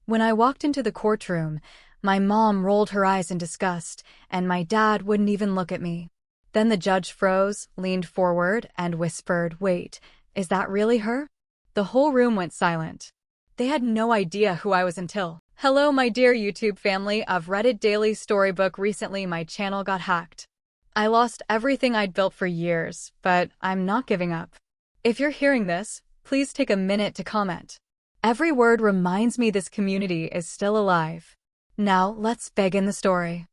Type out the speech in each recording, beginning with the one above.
When I walked into the courtroom, my mom rolled her eyes in disgust, and my dad wouldn't even look at me. Then the judge froze, leaned forward, and whispered, "Wait, is that really her?" The whole room went silent. They had no idea who I was until. Hello, my dear YouTube family of Reddit Daily Storybook. Recently, my channel got hacked. I lost everything I'd built for years, but I'm not giving up. If you're hearing this, please take a minute to comment. Every word reminds me this community is still alive. Now, let's begin the story.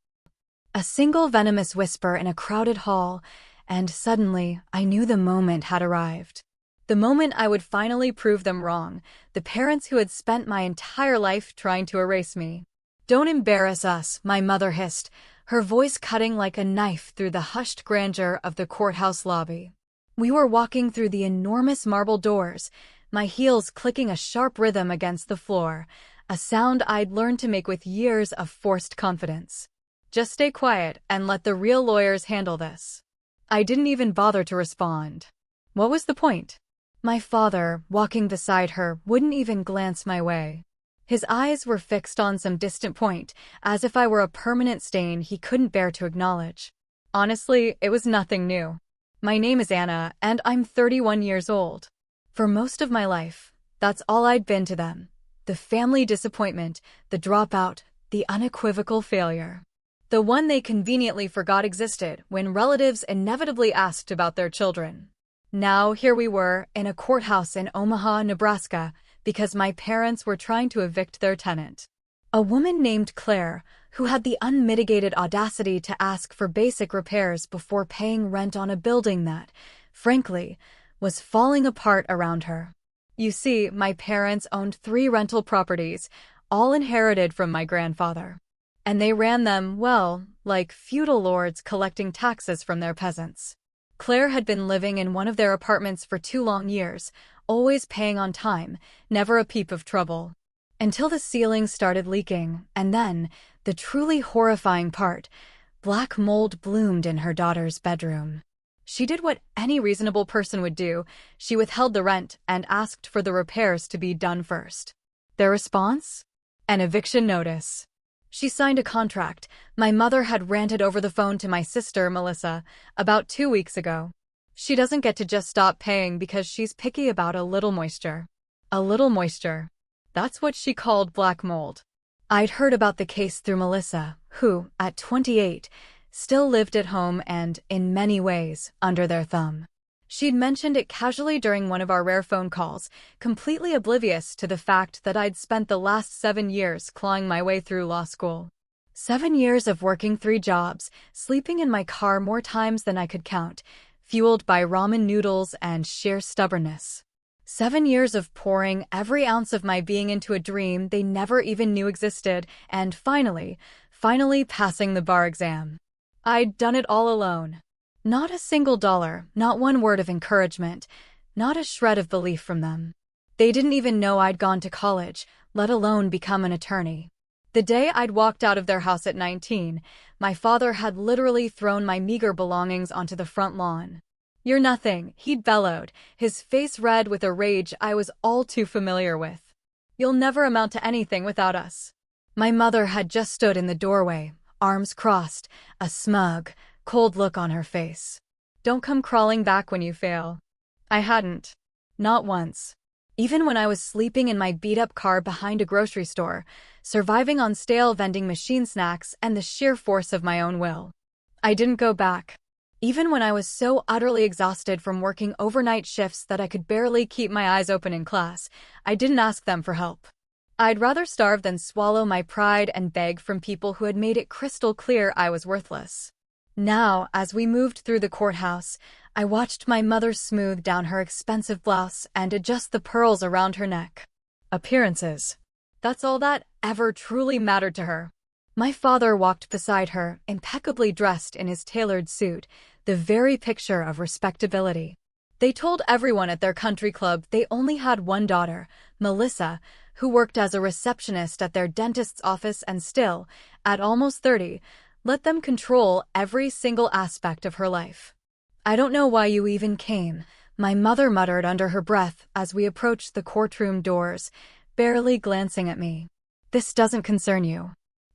A single venomous whisper in a crowded hall, and suddenly, I knew the moment had arrived. The moment I would finally prove them wrong, the parents who had spent my entire life trying to erase me. "Don't embarrass us," my mother hissed, her voice cutting like a knife through the hushed grandeur of the courthouse lobby. We were walking through the enormous marble doors, my heels clicking a sharp rhythm against the floor, a sound I'd learned to make with years of forced confidence. "Just stay quiet and let the real lawyers handle this." I didn't even bother to respond. What was the point? My father, walking beside her, wouldn't even glance my way. His eyes were fixed on some distant point, as if I were a permanent stain he couldn't bear to acknowledge. Honestly, it was nothing new. My name is Anna, and I'm 31 years old. For most of my life, that's all I'd been to them. The family disappointment, the dropout, the unequivocal failure. The one they conveniently forgot existed when relatives inevitably asked about their children. Now, here we were, in a courthouse in Omaha, Nebraska, because my parents were trying to evict their tenant. A woman named Claire, who had the unmitigated audacity to ask for basic repairs before paying rent on a building that, frankly, was falling apart around her. You see, my parents owned 3 rental properties, all inherited from my grandfather. And they ran them, well, like feudal lords collecting taxes from their peasants. Claire had been living in one of their apartments for 2 long years, always paying on time, never a peep of trouble. Until the ceiling started leaking, and then, the truly horrifying part, black mold bloomed in her daughter's bedroom. She did what any reasonable person would do. She withheld the rent and asked for the repairs to be done first. Their response? An eviction notice. She signed a contract. My mother had ranted over the phone to my sister, Melissa, about 2 weeks ago. She doesn't get to just stop paying because she's picky about a little moisture. A little moisture. That's what she called black mold. I'd heard about the case through Melissa, who, at 28, still lived at home and, in many ways, under their thumb. She'd mentioned it casually during one of our rare phone calls, completely oblivious to the fact that I'd spent the last 7 years clawing my way through law school. 7 years of working 3 jobs, sleeping in my car more times than I could count, fueled by ramen noodles and sheer stubbornness. 7 years of pouring every ounce of my being into a dream they never even knew existed, and finally passing the bar exam. I'd done it all alone. Not a single dollar, not one word of encouragement, not a shred of belief from them. They didn't even know I'd gone to college, let alone become an attorney. The day I'd walked out of their house at 19, my father had literally thrown my meager belongings onto the front lawn. "You're nothing," he'd bellowed, his face red with a rage I was all too familiar with. "You'll never amount to anything without us." My mother had just stood in the doorway, arms crossed, a smug, cold look on her face. "Don't come crawling back when you fail." I hadn't. Not once. Even when I was sleeping in my beat-up car behind a grocery store, surviving on stale vending machine snacks and the sheer force of my own will. I didn't go back. Even when I was so utterly exhausted from working overnight shifts that I could barely keep my eyes open in class, I didn't ask them for help. I'd rather starve than swallow my pride and beg from people who had made it crystal clear I was worthless. Now, as we moved through the courthouse, I watched my mother smooth down her expensive blouse and adjust the pearls around her neck. Appearances. That's all that ever truly mattered to her. My father walked beside her, impeccably dressed in his tailored suit, the very picture of respectability. They told everyone at their country club they only had one daughter, Melissa, who worked as a receptionist at their dentist's office and still, at almost 30, let them control every single aspect of her life. "I don't know why you even came," my mother muttered under her breath as we approached the courtroom doors, barely glancing at me. This doesn't concern you.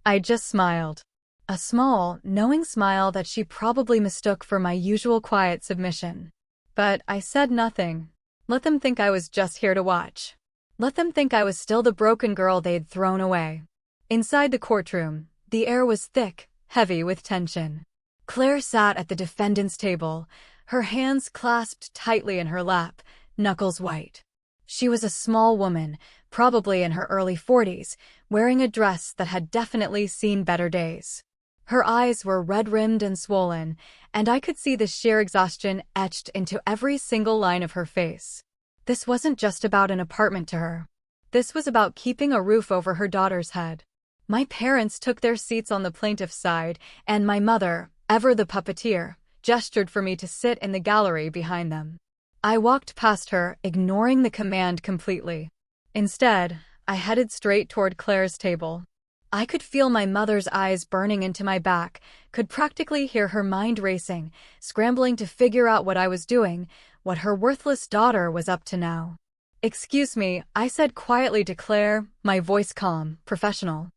I just smiled. A small, knowing smile that she probably mistook for my usual quiet submission. But I said nothing. Let them think I was just here to watch. Let them think I was still the broken girl they'd thrown away. Inside the courtroom, the air was thick, heavy with tension. Claire sat at the defendant's table, her hands clasped tightly in her lap, knuckles white. She was a small woman, probably in her early 40s, wearing a dress that had definitely seen better days. Her eyes were red-rimmed and swollen, and I could see the sheer exhaustion etched into every single line of her face. This wasn't just about an apartment to her. This was about keeping a roof over her daughter's head. My parents took their seats on the plaintiff's side, and my mother, ever the puppeteer, gestured for me to sit in the gallery behind them. I walked past her, ignoring the command completely. Instead, I headed straight toward Claire's table. I could feel my mother's eyes burning into my back, could practically hear her mind racing, scrambling to figure out what I was doing, what her worthless daughter was up to now. "Excuse me," I said quietly to Claire, my voice calm, professional.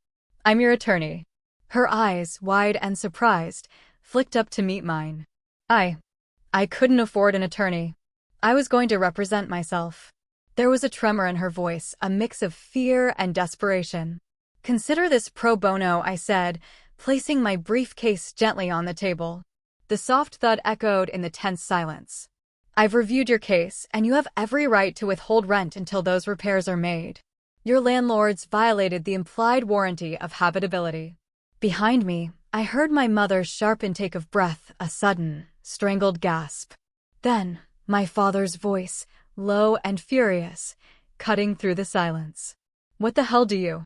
"I'm your attorney." Her eyes, wide and surprised, flicked up to meet mine. I couldn't afford an attorney. I was going to represent myself. There was a tremor in her voice, a mix of fear and desperation. "Consider this pro bono," I said, placing my briefcase gently on the table. The soft thud echoed in the tense silence. "I've reviewed your case, and you have every right to withhold rent until those repairs are made. Your landlords violated the implied warranty of habitability." Behind me, I heard my mother's sharp intake of breath, a sudden, strangled gasp. Then, my father's voice, low and furious, cutting through the silence. "What the hell do you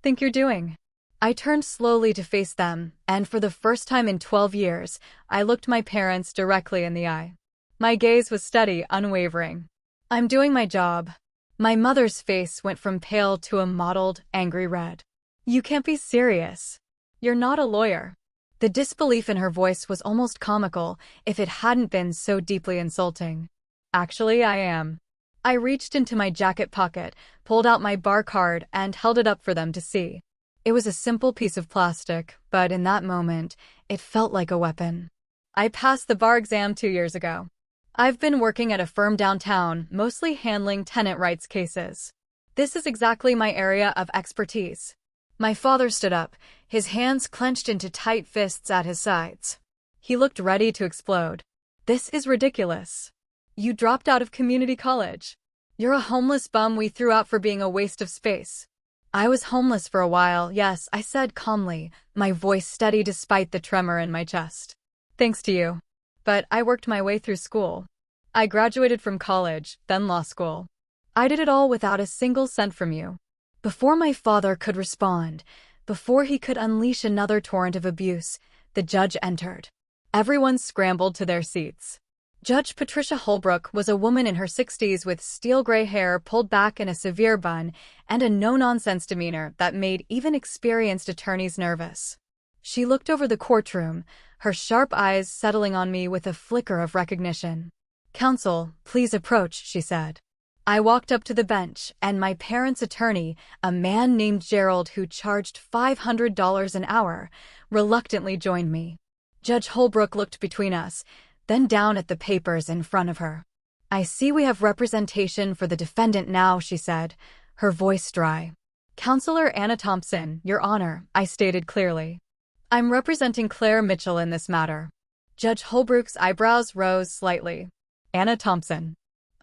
think you're doing?" I turned slowly to face them, and for the first time in 12 years, I looked my parents directly in the eye. My gaze was steady, unwavering. "I'm doing my job." My mother's face went from pale to a mottled, angry red. "You can't be serious. You're not a lawyer." The disbelief in her voice was almost comical, if it hadn't been so deeply insulting. "Actually, I am." I reached into my jacket pocket, pulled out my bar card, and held it up for them to see. It was a simple piece of plastic, but in that moment, it felt like a weapon. "I passed the bar exam 2 years ago. I've been working at a firm downtown, mostly handling tenant rights cases. This is exactly my area of expertise." My father stood up, his hands clenched into tight fists at his sides. He looked ready to explode. "This is ridiculous. You dropped out of community college. You're a homeless bum we threw out for being a waste of space." "I was homeless for a while, yes," I said calmly, my voice steady despite the tremor in my chest. "Thanks to you. But I worked my way through school. I graduated from college, then law school. I did it all without a single cent from you." Before my father could respond, before he could unleash another torrent of abuse, the judge entered. Everyone scrambled to their seats. Judge Patricia Holbrook was a woman in her 60s with steel gray hair pulled back in a severe bun and a no-nonsense demeanor that made even experienced attorneys nervous. She looked over the courtroom, her sharp eyes settling on me with a flicker of recognition. "Counsel, please approach," she said. I walked up to the bench, and my parents' attorney, a man named Gerald who charged $500 an hour, reluctantly joined me. Judge Holbrook looked between us, then down at the papers in front of her. "I see we have representation for the defendant now," she said, her voice dry. "Counselor Anna Thompson, Your Honor," I stated clearly. "I'm representing Claire Mitchell in this matter." Judge Holbrook's eyebrows rose slightly. "Anna Thompson.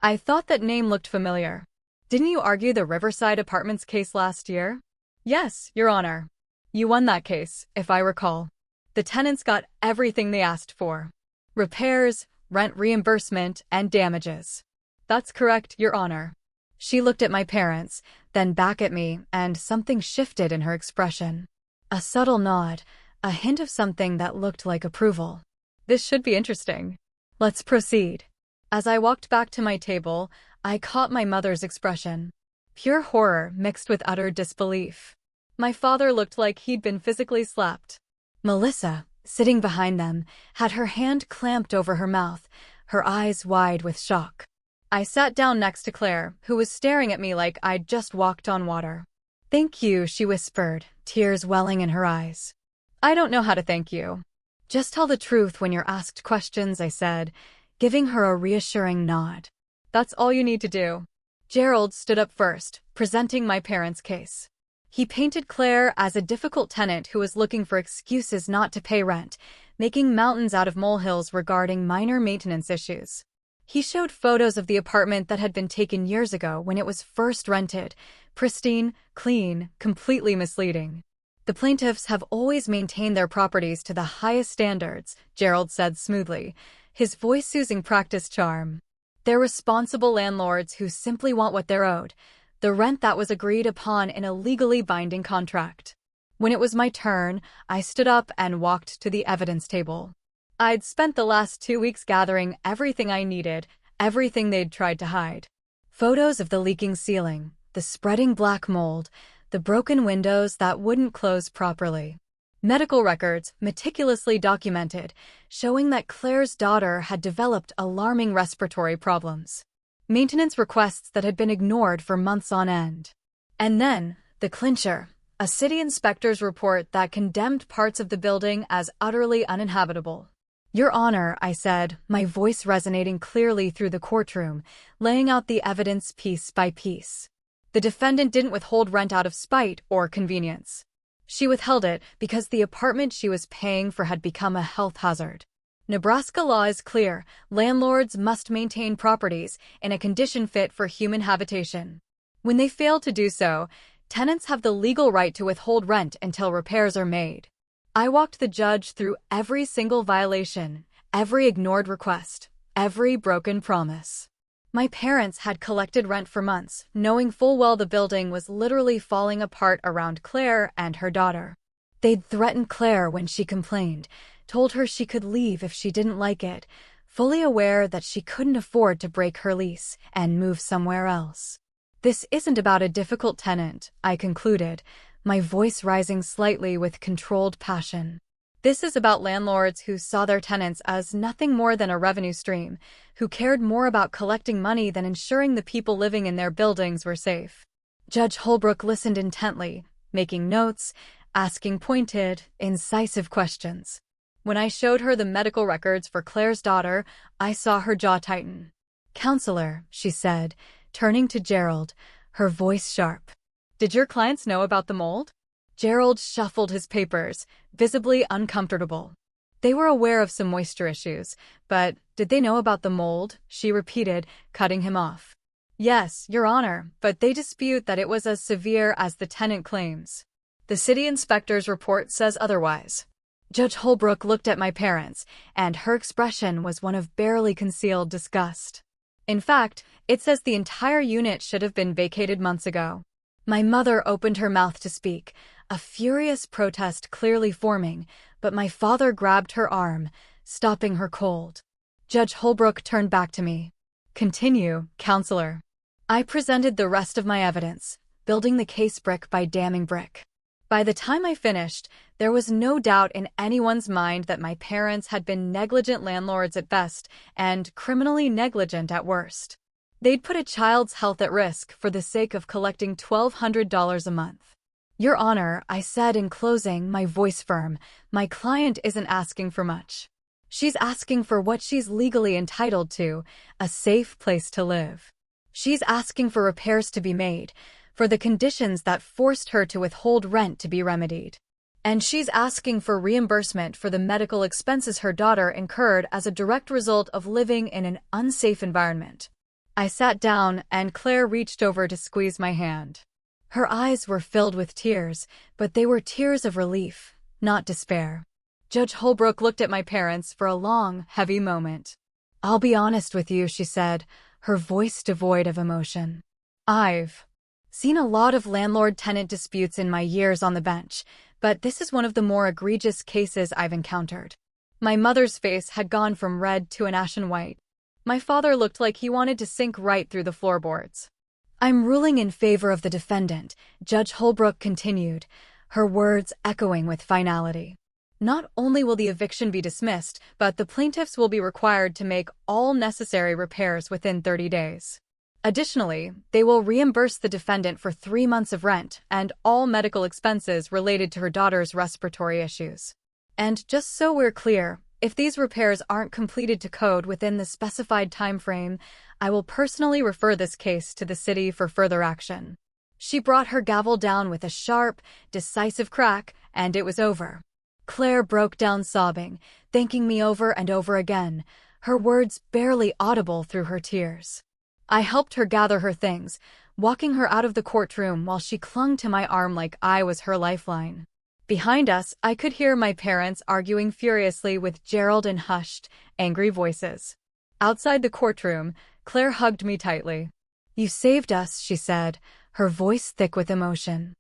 I thought that name looked familiar. Didn't you argue the Riverside Apartments case last year?" "Yes, Your Honor. You won that case, if I recall. The tenants got everything they asked for. Repairs, rent reimbursement, and damages." "That's correct, Your Honor." She looked at my parents, then back at me, and something shifted in her expression. A subtle nod, a hint of something that looked like approval. "This should be interesting. Let's proceed." As I walked back to my table, I caught my mother's expression. Pure horror mixed with utter disbelief. My father looked like he'd been physically slapped. Melissa, sitting behind them, had her hand clamped over her mouth, her eyes wide with shock. I sat down next to Claire, who was staring at me like I'd just walked on water. "Thank you," she whispered, tears welling in her eyes. "I don't know how to thank you." "Just tell the truth when you're asked questions," I said, giving her a reassuring nod. "That's all you need to do." Gerald stood up first, presenting my parents' case. He painted Claire as a difficult tenant who was looking for excuses not to pay rent, making mountains out of molehills regarding minor maintenance issues. He showed photos of the apartment that had been taken years ago when it was first rented, pristine, clean, completely misleading. "The plaintiffs have always maintained their properties to the highest standards," Gerald said smoothly, his voice oozing practiced charm. "They're responsible landlords who simply want what they're owed, the rent that was agreed upon in a legally binding contract." When it was my turn, I stood up and walked to the evidence table. I'd spent the last 2 weeks gathering everything I needed, everything they'd tried to hide. Photos of the leaking ceiling, the spreading black mold, the broken windows that wouldn't close properly. Medical records, meticulously documented, showing that Claire's daughter had developed alarming respiratory problems. Maintenance requests that had been ignored for months on end. And then, the clincher, a city inspector's report that condemned parts of the building as utterly uninhabitable. "Your Honor," I said, my voice resonating clearly through the courtroom, laying out the evidence piece by piece. "The defendant didn't withhold rent out of spite or convenience. She withheld it because the apartment she was paying for had become a health hazard. Nebraska law is clear: landlords must maintain properties in a condition fit for human habitation. When they fail to do so, tenants have the legal right to withhold rent until repairs are made." I walked the judge through every single violation, every ignored request, every broken promise. My parents had collected rent for months, knowing full well the building was literally falling apart around Claire and her daughter. They'd threatened Claire when she complained, told her she could leave if she didn't like it, fully aware that she couldn't afford to break her lease and move somewhere else. "This isn't about a difficult tenant," I concluded, my voice rising slightly with controlled passion. "This is about landlords who saw their tenants as nothing more than a revenue stream, who cared more about collecting money than ensuring the people living in their buildings were safe." Judge Holbrook listened intently, making notes, asking pointed, incisive questions. When I showed her the medical records for Claire's daughter, I saw her jaw tighten. "Counselor," she said, turning to Gerald, her voice sharp, "did your clients know about the mold?" Gerald shuffled his papers, visibly uncomfortable. "They were aware of some moisture issues, but did they know about the mold?" she repeated, cutting him off. "Yes, Your Honor, but they dispute that it was as severe as the tenant claims. The city inspector's report says otherwise." Judge Holbrook looked at my parents, and her expression was one of barely concealed disgust. "In fact, it says the entire unit should have been vacated months ago." My mother opened her mouth to speak, a furious protest clearly forming, but my father grabbed her arm, stopping her cold. Judge Holbrook turned back to me. "Continue, Counselor." I presented the rest of my evidence, building the case brick by damning brick. By the time I finished, there was no doubt in anyone's mind that my parents had been negligent landlords at best and criminally negligent at worst. They'd put a child's health at risk for the sake of collecting $1,200 a month. "Your Honor," I said in closing, my voice firm, "my client isn't asking for much. She's asking for what she's legally entitled to, a safe place to live. She's asking for repairs to be made, for the conditions that forced her to withhold rent to be remedied. And she's asking for reimbursement for the medical expenses her daughter incurred as a direct result of living in an unsafe environment." I sat down, and Claire reached over to squeeze my hand. Her eyes were filled with tears, but they were tears of relief, not despair. Judge Holbrook looked at my parents for a long, heavy moment. "I'll be honest with you," she said, her voice devoid of emotion. "I've seen a lot of landlord-tenant disputes in my years on the bench, but this is one of the more egregious cases I've encountered." My mother's face had gone from red to an ashen white. My father looked like he wanted to sink right through the floorboards. "I'm ruling in favor of the defendant," Judge Holbrook continued, her words echoing with finality. "Not only will the eviction be dismissed, but the plaintiffs will be required to make all necessary repairs within 30 days. Additionally, they will reimburse the defendant for 3 months of rent and all medical expenses related to her daughter's respiratory issues. And just so we're clear, if these repairs aren't completed to code within the specified time frame, I will personally refer this case to the city for further action. She brought her gavel down with a sharp, decisive crack, and it was over. Claire broke down sobbing, thanking me over and over again, her words barely audible through her tears. I helped her gather her things, walking her out of the courtroom while she clung to my arm like I was her lifeline. Behind us, I could hear my parents arguing furiously with Gerald in hushed, angry voices. Outside the courtroom, Claire hugged me tightly. "You saved us," she said, her voice thick with emotion.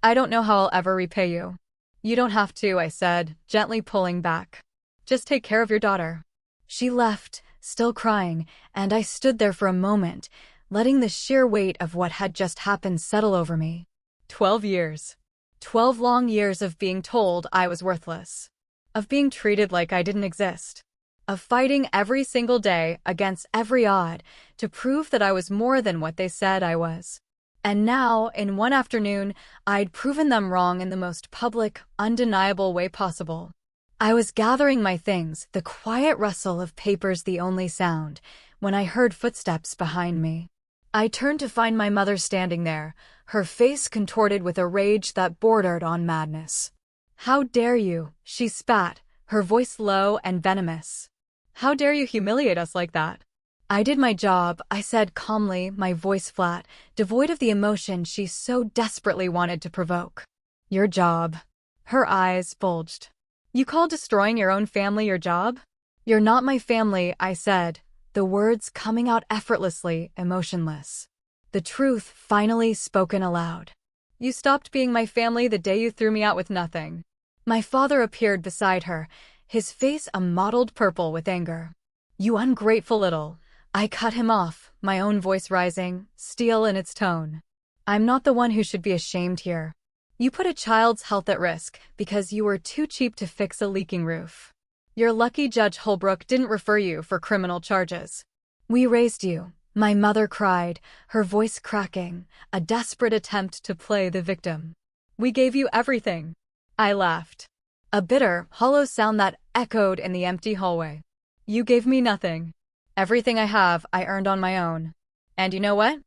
"I don't know how I'll ever repay you." "You don't have to," I said, gently pulling back. "Just take care of your daughter." She left, still crying, and I stood there for a moment, letting the sheer weight of what had just happened settle over me. 12 years. 12 long years of being told I was worthless. Of being treated like I didn't exist. Of fighting every single day against every odd to prove that I was more than what they said I was. And now, in one afternoon, I'd proven them wrong in the most public, undeniable way possible. I was gathering my things, the quiet rustle of papers the only sound, when I heard footsteps behind me. I turned to find my mother standing there, her face contorted with a rage that bordered on madness. "How dare you?" she spat, her voice low and venomous. "How dare you humiliate us like that?" "I did my job," I said calmly, my voice flat, devoid of the emotion she so desperately wanted to provoke. "Your job." Her eyes bulged. "You call destroying your own family your job?" "You're not my family," I said, the words coming out effortlessly, emotionless. The truth finally spoken aloud. "You stopped being my family the day you threw me out with nothing." My father appeared beside her, his face a mottled purple with anger. "You ungrateful little—" I cut him off, my own voice rising, steel in its tone. "I'm not the one who should be ashamed here. You put a child's health at risk because you were too cheap to fix a leaking roof. You're lucky Judge Holbrook didn't refer you for criminal charges. We raised you," my mother cried, her voice cracking, a desperate attempt to play the victim. "We gave you everything." I laughed. A bitter, hollow sound that echoed in the empty hallway. "You gave me nothing. Everything I have, I earned on my own. And you know what?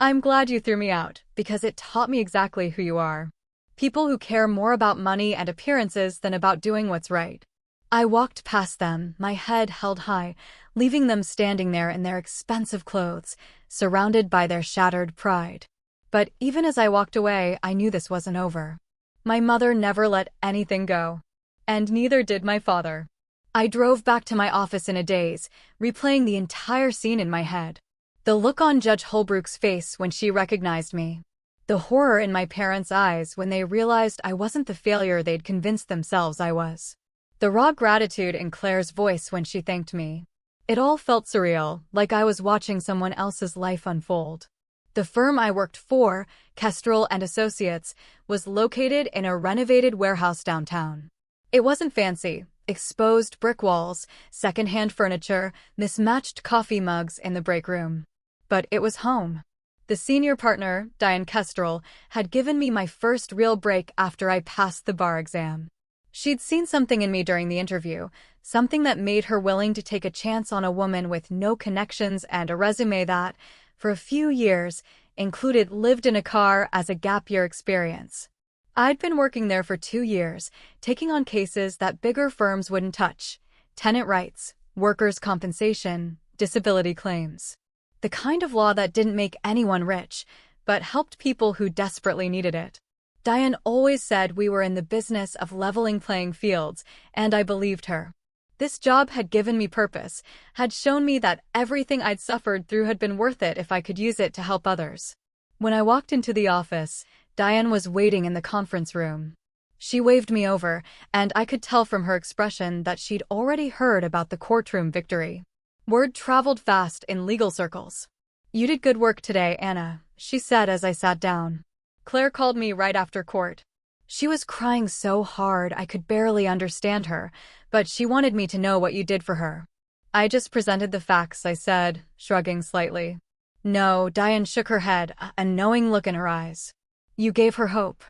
I'm glad you threw me out, because it taught me exactly who you are. People who care more about money and appearances than about doing what's right." I walked past them, my head held high, leaving them standing there in their expensive clothes, surrounded by their shattered pride. But even as I walked away, I knew this wasn't over. My mother never let anything go. And neither did my father. I drove back to my office in a daze, replaying the entire scene in my head. The look on Judge Holbrook's face when she recognized me. The horror in my parents' eyes when they realized I wasn't the failure they'd convinced themselves I was. The raw gratitude in Claire's voice when she thanked me. It all felt surreal, like I was watching someone else's life unfold. The firm I worked for, Kestrel and Associates, was located in a renovated warehouse downtown. It wasn't fancy. Exposed brick walls, second-hand furniture, mismatched coffee mugs in the break room. But it was home. The senior partner, Diane Kestrel, had given me my first real break after I passed the bar exam. She'd seen something in me during the interview, something that made her willing to take a chance on a woman with no connections and a resume that, for a few years, included lived in a car as a gap-year experience. I'd been working there for 2 years, taking on cases that bigger firms wouldn't touch: tenant rights, workers' compensation, disability claims. The kind of law that didn't make anyone rich, but helped people who desperately needed it. Diane always said we were in the business of leveling playing fields, and I believed her. This job had given me purpose, had shown me that everything I'd suffered through had been worth it if I could use it to help others. When I walked into the office, Diane was waiting in the conference room. She waved me over, and I could tell from her expression that she'd already heard about the courtroom victory. Word traveled fast in legal circles. "You did good work today, Anna," she said as I sat down. "Claire called me right after court. She was crying so hard I could barely understand her, but she wanted me to know what you did for her." "I just presented the facts," I said, shrugging slightly. No, Diane shook her head, a knowing look in her eyes. You gave her hope.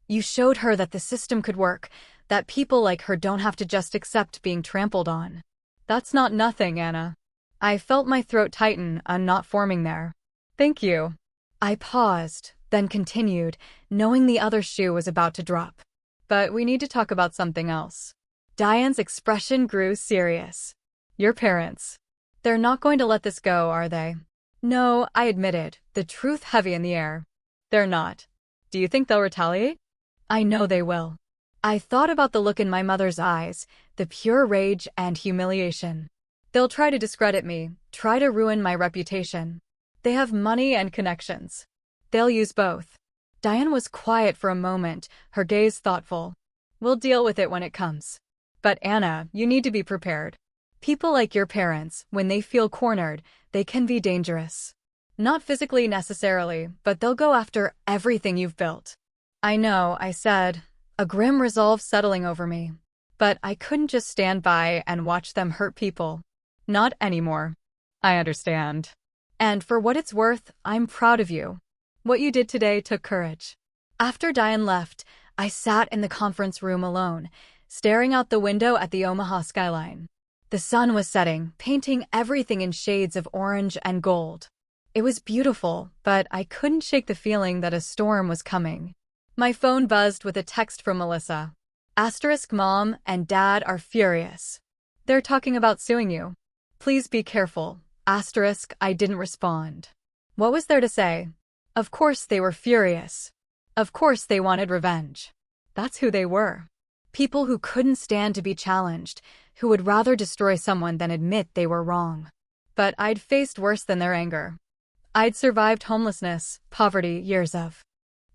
You showed her that the system could work, that people like her don't have to just accept being trampled on. That's not nothing, Anna. I felt my throat tighten, a knot forming there. Thank you. I paused, then continued, knowing the other shoe was about to drop. But we need to talk about something else. Diane's expression grew serious. Your parents. They're not going to let this go, are they? No, I admitted, the truth heavy in the air. They're not. Do you think they'll retaliate? I know they will. I thought about the look in my mother's eyes, the pure rage and humiliation. They'll try to discredit me, try to ruin my reputation. They have money and connections. They'll use both. Diane was quiet for a moment, her gaze thoughtful. We'll deal with it when it comes. But Anna, you need to be prepared. People like your parents, when they feel cornered, they can be dangerous. Not physically necessarily, but they'll go after everything you've built. I know, I said, a grim resolve settling over me. But I couldn't just stand by and watch them hurt people. Not anymore. I understand. And for what it's worth, I'm proud of you. What you did today took courage. After Diane left, I sat in the conference room alone, staring out the window at the Omaha skyline. The sun was setting, painting everything in shades of orange and gold. It was beautiful, but I couldn't shake the feeling that a storm was coming. My phone buzzed with a text from Melissa. Asterisk Mom and Dad are furious. They're talking about suing you. Please be careful. Asterisk, I didn't respond. What was there to say? Of course they were furious. Of course they wanted revenge. That's who they were. People who couldn't stand to be challenged, who would rather destroy someone than admit they were wrong. But I'd faced worse than their anger. I'd survived homelessness, poverty, years of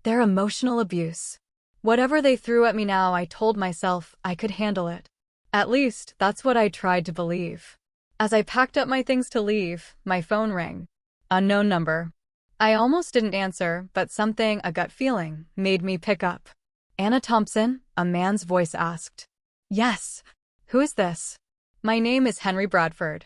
their emotional abuse. Whatever they threw at me now, I told myself I could handle it. At least, that's what I tried to believe. As I packed up my things to leave, my phone rang. Unknown number. I almost didn't answer, but something, a gut feeling, made me pick up. Anna Thompson, a man's voice asked. Yes. Who is this? My name is Henry Bradford.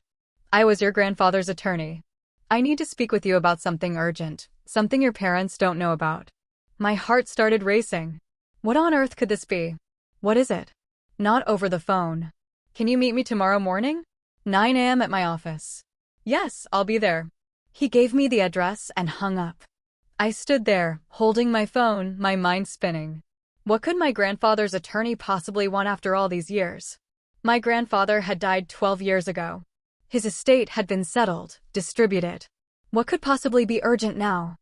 I was your grandfather's attorney. I need to speak with you about something urgent, something your parents don't know about. My heart started racing. What on earth could this be? What is it? Not over the phone. Can you meet me tomorrow morning? 9 a.m. at my office. Yes, I'll be there. He gave me the address and hung up. I stood there, holding my phone, my mind spinning. What could my grandfather's attorney possibly want after all these years? My grandfather had died 12 years ago. His estate had been settled, distributed. What could possibly be urgent now?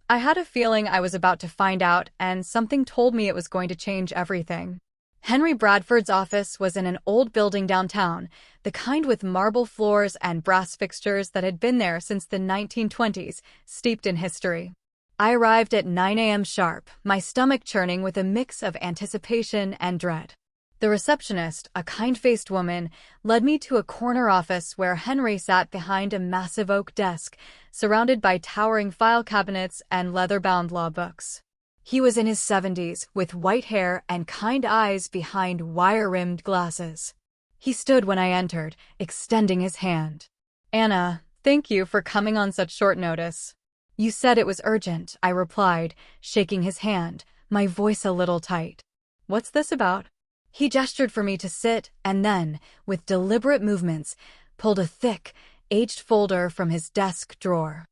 I had a feeling I was about to find out, and something told me it was going to change everything. Henry Bradford's office was in an old building downtown, the kind with marble floors and brass fixtures that had been there since the 1920s, steeped in history. I arrived at 9 a.m. sharp, my stomach churning with a mix of anticipation and dread. The receptionist, a kind-faced woman, led me to a corner office where Henry sat behind a massive oak desk, surrounded by towering file cabinets and leather-bound law books. He was in his 70s, with white hair and kind eyes behind wire-rimmed glasses. He stood when I entered, extending his hand. Anna, thank you for coming on such short notice. You said it was urgent, I replied, shaking his hand, my voice a little tight. What's this about? He gestured for me to sit and then, with deliberate movements, pulled a thick, aged folder from his desk drawer.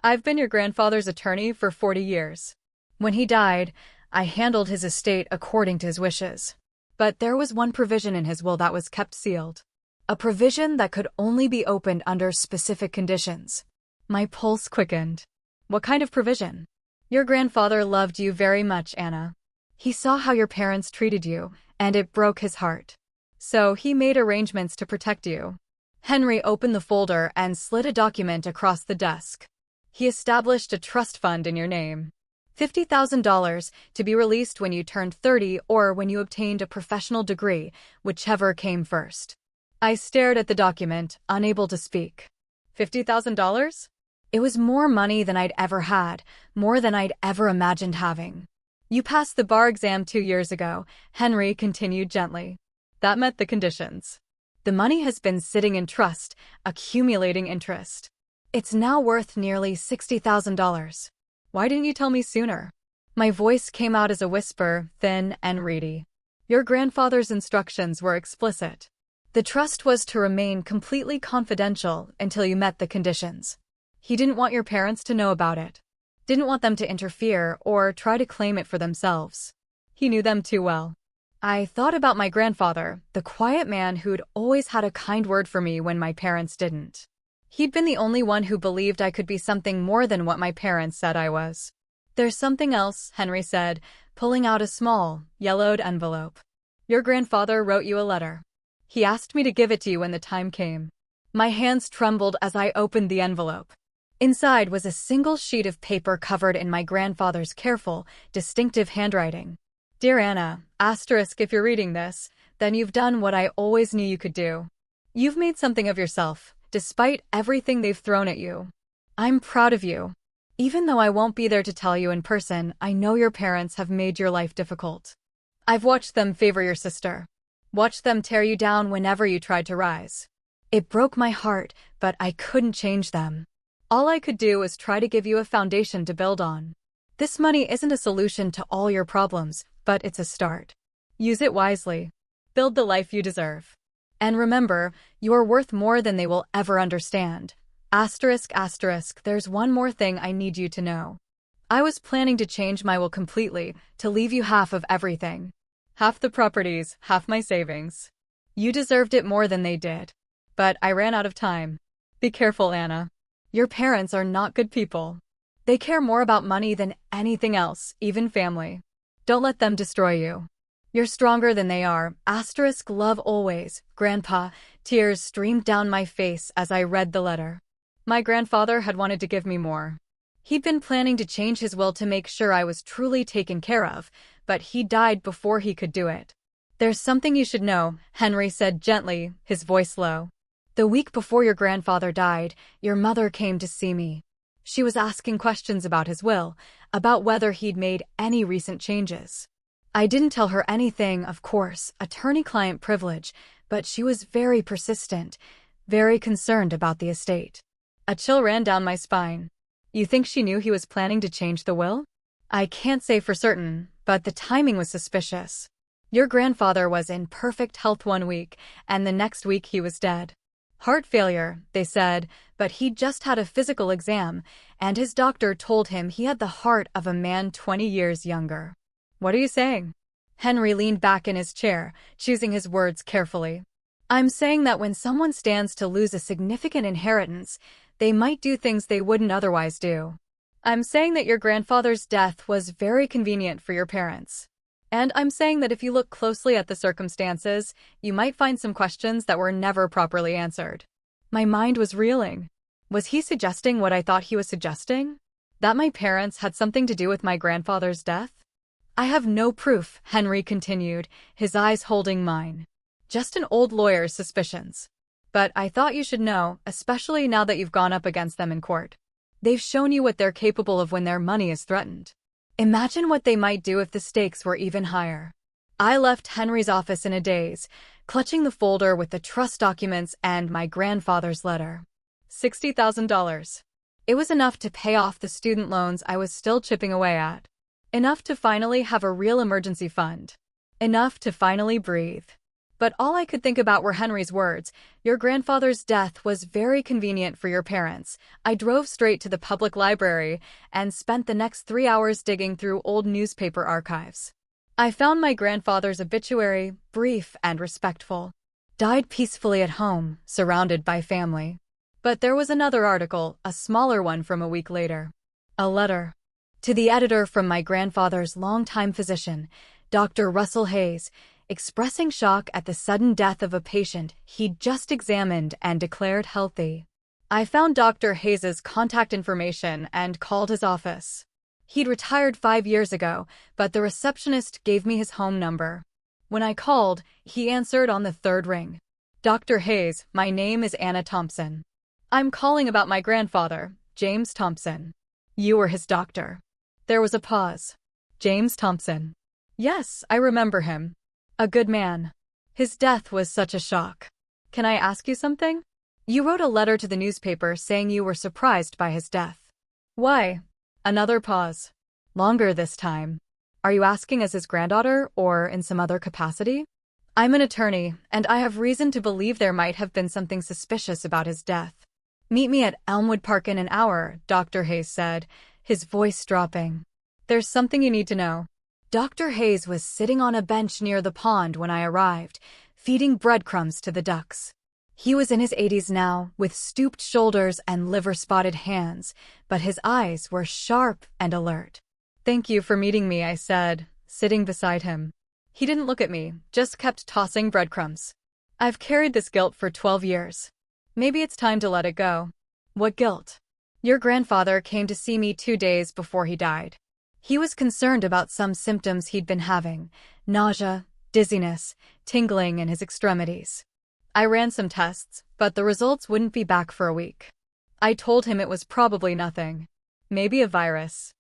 I've been your grandfather's attorney for 40 years. When he died, I handled his estate according to his wishes. But there was one provision in his will that was kept sealed. A provision that could only be opened under specific conditions. My pulse quickened. What kind of provision? Your grandfather loved you very much, Anna. He saw how your parents treated you, and it broke his heart. So he made arrangements to protect you. Henry opened the folder and slid a document across the desk. He established a trust fund in your name. $50,000 to be released when you turned 30 or when you obtained a professional degree, whichever came first. I stared at the document, unable to speak. $50,000? It was more money than I'd ever had, more than I'd ever imagined having. You passed the bar exam 2 years ago, Henry continued gently. That met the conditions. The money has been sitting in trust, accumulating interest. It's now worth nearly $60,000. Why didn't you tell me sooner? My voice came out as a whisper, thin and reedy. Your grandfather's instructions were explicit. The trust was to remain completely confidential until you met the conditions. He didn't want your parents to know about it. Didn't want them to interfere or try to claim it for themselves. He knew them too well. I thought about my grandfather, the quiet man who'd always had a kind word for me when my parents didn't. He'd been the only one who believed I could be something more than what my parents said I was. There's something else, Henry said, pulling out a small, yellowed envelope. Your grandfather wrote you a letter. He asked me to give it to you when the time came. My hands trembled as I opened the envelope. Inside was a single sheet of paper covered in my grandfather's careful, distinctive handwriting. Dear Anna, if you're reading this, then you've done what I always knew you could do. You've made something of yourself, despite everything they've thrown at you. I'm proud of you. Even though I won't be there to tell you in person, I know your parents have made your life difficult. I've watched them favor your sister. Watched them tear you down whenever you tried to rise. It broke my heart, but I couldn't change them. All I could do was try to give you a foundation to build on. This money isn't a solution to all your problems, but it's a start. Use it wisely. Build the life you deserve. And remember, you're worth more than they will ever understand. There's one more thing I need you to know. I was planning to change my will completely, to leave you half of everything. Half the properties, half my savings. You deserved it more than they did. But I ran out of time. Be careful, Anna. Your parents are not good people. They care more about money than anything else, even family. Don't let them destroy you. You're stronger than they are. Love always, Grandpa. Tears streamed down my face as I read the letter. My grandfather had wanted to give me more. He'd been planning to change his will to make sure I was truly taken care of, but he died before he could do it. There's something you should know, Henry said gently, his voice low. The week before your grandfather died, your mother came to see me. She was asking questions about his will, about whether he'd made any recent changes. I didn't tell her anything, of course, attorney-client privilege, but she was very persistent, very concerned about the estate. A chill ran down my spine. You think she knew he was planning to change the will? I can't say for certain, but the timing was suspicious. Your grandfather was in perfect health one week, and the next week he was dead. Heart failure, they said, but he'd just had a physical exam, and his doctor told him he had the heart of a man 20 years younger. What are you saying? Henry leaned back in his chair, choosing his words carefully. I'm saying that when someone stands to lose a significant inheritance, they might do things they wouldn't otherwise do. I'm saying that your grandfather's death was very convenient for your parents. And I'm saying that if you look closely at the circumstances, you might find some questions that were never properly answered. My mind was reeling. Was he suggesting what I thought he was suggesting? That my parents had something to do with my grandfather's death? I have no proof, Henry continued, his eyes holding mine. Just an old lawyer's suspicions. But I thought you should know, especially now that you've gone up against them in court. They've shown you what they're capable of when their money is threatened. Imagine what they might do if the stakes were even higher. I left Henry's office in a daze, clutching the folder with the trust documents and my grandfather's letter. $60,000. It was enough to pay off the student loans I was still chipping away at. Enough to finally have a real emergency fund. Enough to finally breathe. But all I could think about were Henry's words. Your grandfather's death was very convenient for your parents. I drove straight to the public library and spent the next 3 hours digging through old newspaper archives. I found my grandfather's obituary, brief and respectful. Died peacefully at home, surrounded by family. But there was another article, a smaller one from a week later. A letter. To the editor from my grandfather's longtime physician, Dr. Russell Hayes, expressing shock at the sudden death of a patient he'd just examined and declared healthy. I found Dr. Hayes's contact information and called his office. He'd retired 5 years ago, but the receptionist gave me his home number. When I called, he answered on the third ring. Dr. Hayes, my name is Anna Thompson. I'm calling about my grandfather, James Thompson. You were his doctor. There was a pause. James Thompson. Yes, I remember him. A good man. His death was such a shock. Can I ask you something? You wrote a letter to the newspaper saying you were surprised by his death. Why? Another pause. Longer this time. Are you asking as his granddaughter or in some other capacity? I'm an attorney, and I have reason to believe there might have been something suspicious about his death. Meet me at Elmwood Park in an hour, Dr. Hayes said, his voice dropping. There's something you need to know. Dr. Hayes was sitting on a bench near the pond when I arrived, feeding breadcrumbs to the ducks. He was in his 80s now, with stooped shoulders and liver-spotted hands, but his eyes were sharp and alert. Thank you for meeting me, I said, sitting beside him. He didn't look at me, just kept tossing breadcrumbs. I've carried this guilt for 12 years. Maybe it's time to let it go. What guilt? Your grandfather came to see me 2 days before he died. He was concerned about some symptoms he'd been having: nausea, dizziness, tingling in his extremities. I ran some tests, but the results wouldn't be back for a week. I told him it was probably nothing. Maybe a virus.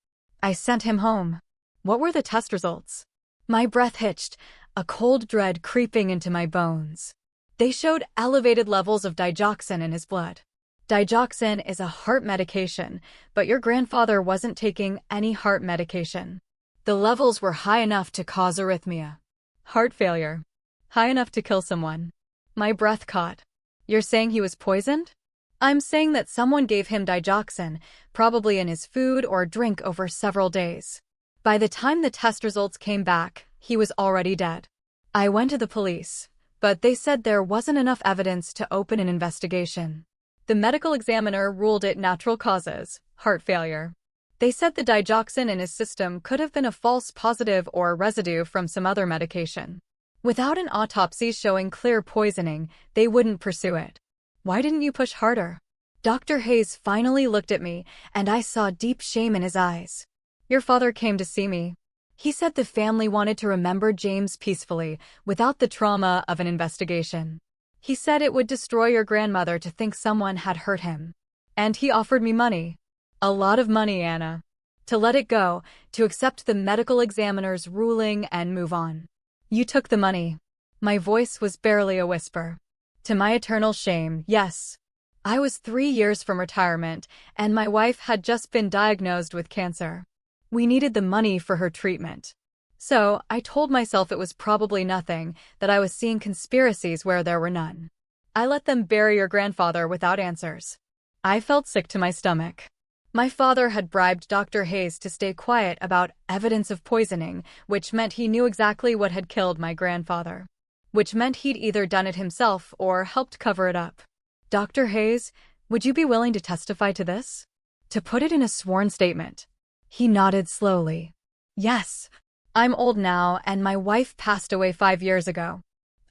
I sent him home. What were the test results? My breath hitched, a cold dread creeping into my bones. They showed elevated levels of digoxin in his blood. Digoxin is a heart medication, but your grandfather wasn't taking any heart medication. The levels were high enough to cause arrhythmia. Heart failure. High enough to kill someone. My breath caught. You're saying he was poisoned? I'm saying that someone gave him digoxin, probably in his food or drink over several days. By the time the test results came back, he was already dead. I went to the police, but they said there wasn't enough evidence to open an investigation. The medical examiner ruled it natural causes, heart failure. They said the digoxin in his system could have been a false positive or residue from some other medication. Without an autopsy showing clear poisoning, they wouldn't pursue it. Why didn't you push harder? Dr. Hayes finally looked at me, and I saw deep shame in his eyes. Your father came to see me. He said the family wanted to remember James peacefully, without the trauma of an investigation. He said it would destroy your grandmother to think someone had hurt him. And he offered me money. A lot of money, Anna. To let it go, to accept the medical examiner's ruling and move on. You took the money. My voice was barely a whisper. To my eternal shame, yes. I was 3 years from retirement, and my wife had just been diagnosed with cancer. We needed the money for her treatment. So, I told myself it was probably nothing, that I was seeing conspiracies where there were none. I let them bury your grandfather without answers. I felt sick to my stomach. My father had bribed Dr. Hayes to stay quiet about evidence of poisoning, which meant he knew exactly what had killed my grandfather. Which meant he'd either done it himself or helped cover it up. Dr. Hayes, would you be willing to testify to this? To put it in a sworn statement. He nodded slowly. Yes. I'm old now, and my wife passed away 5 years ago.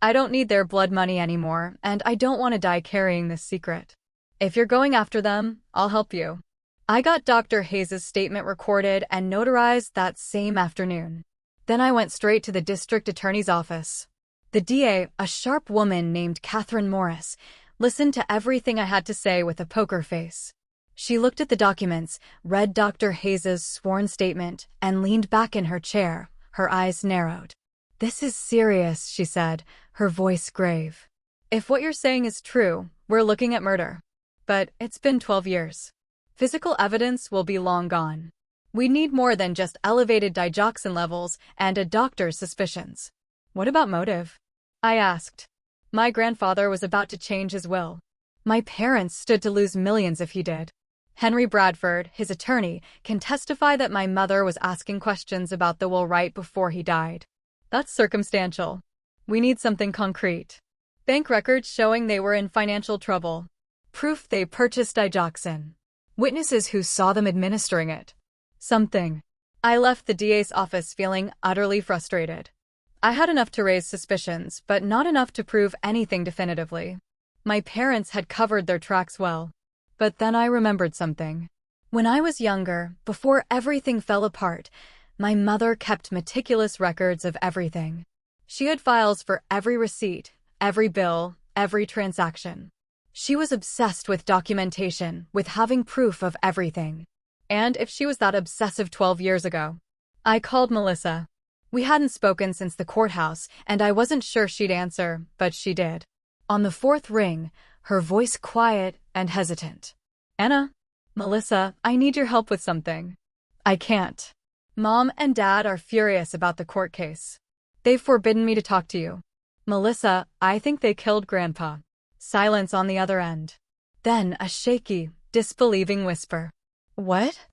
I don't need their blood money anymore, and I don't want to die carrying this secret. If you're going after them, I'll help you. I got Dr. Hayes' statement recorded and notarized that same afternoon. Then I went straight to the district attorney's office. The DA, a sharp woman named Catherine Morris, listened to everything I had to say with a poker face. She looked at the documents, read Dr. Hayes' sworn statement, and leaned back in her chair, her eyes narrowed. This is serious, she said, her voice grave. If what you're saying is true, we're looking at murder. But it's been 12 years. Physical evidence will be long gone. We need more than just elevated digoxin levels and a doctor's suspicions. What about motive? I asked. My grandfather was about to change his will. My parents stood to lose millions if he did. Henry Bradford, his attorney, can testify that my mother was asking questions about the will right before he died. That's circumstantial. We need something concrete. Bank records showing they were in financial trouble. Proof they purchased digoxin. Witnesses who saw them administering it. Something. I left the DA's office feeling utterly frustrated. I had enough to raise suspicions, but not enough to prove anything definitively. My parents had covered their tracks well. But then I remembered something. When I was younger, before everything fell apart, my mother kept meticulous records of everything. She had files for every receipt, every bill, every transaction. She was obsessed with documentation, with having proof of everything. And if she was that obsessive 12 years ago, I called Melissa. We hadn't spoken since the courthouse, and I wasn't sure she'd answer, but she did. On the 4th ring, her voice quiet and hesitant. Anna? Melissa, I need your help with something. I can't. Mom and Dad are furious about the court case. They've forbidden me to talk to you. Melissa, I think they killed Grandpa. Silence on the other end. Then a shaky, disbelieving whisper. What?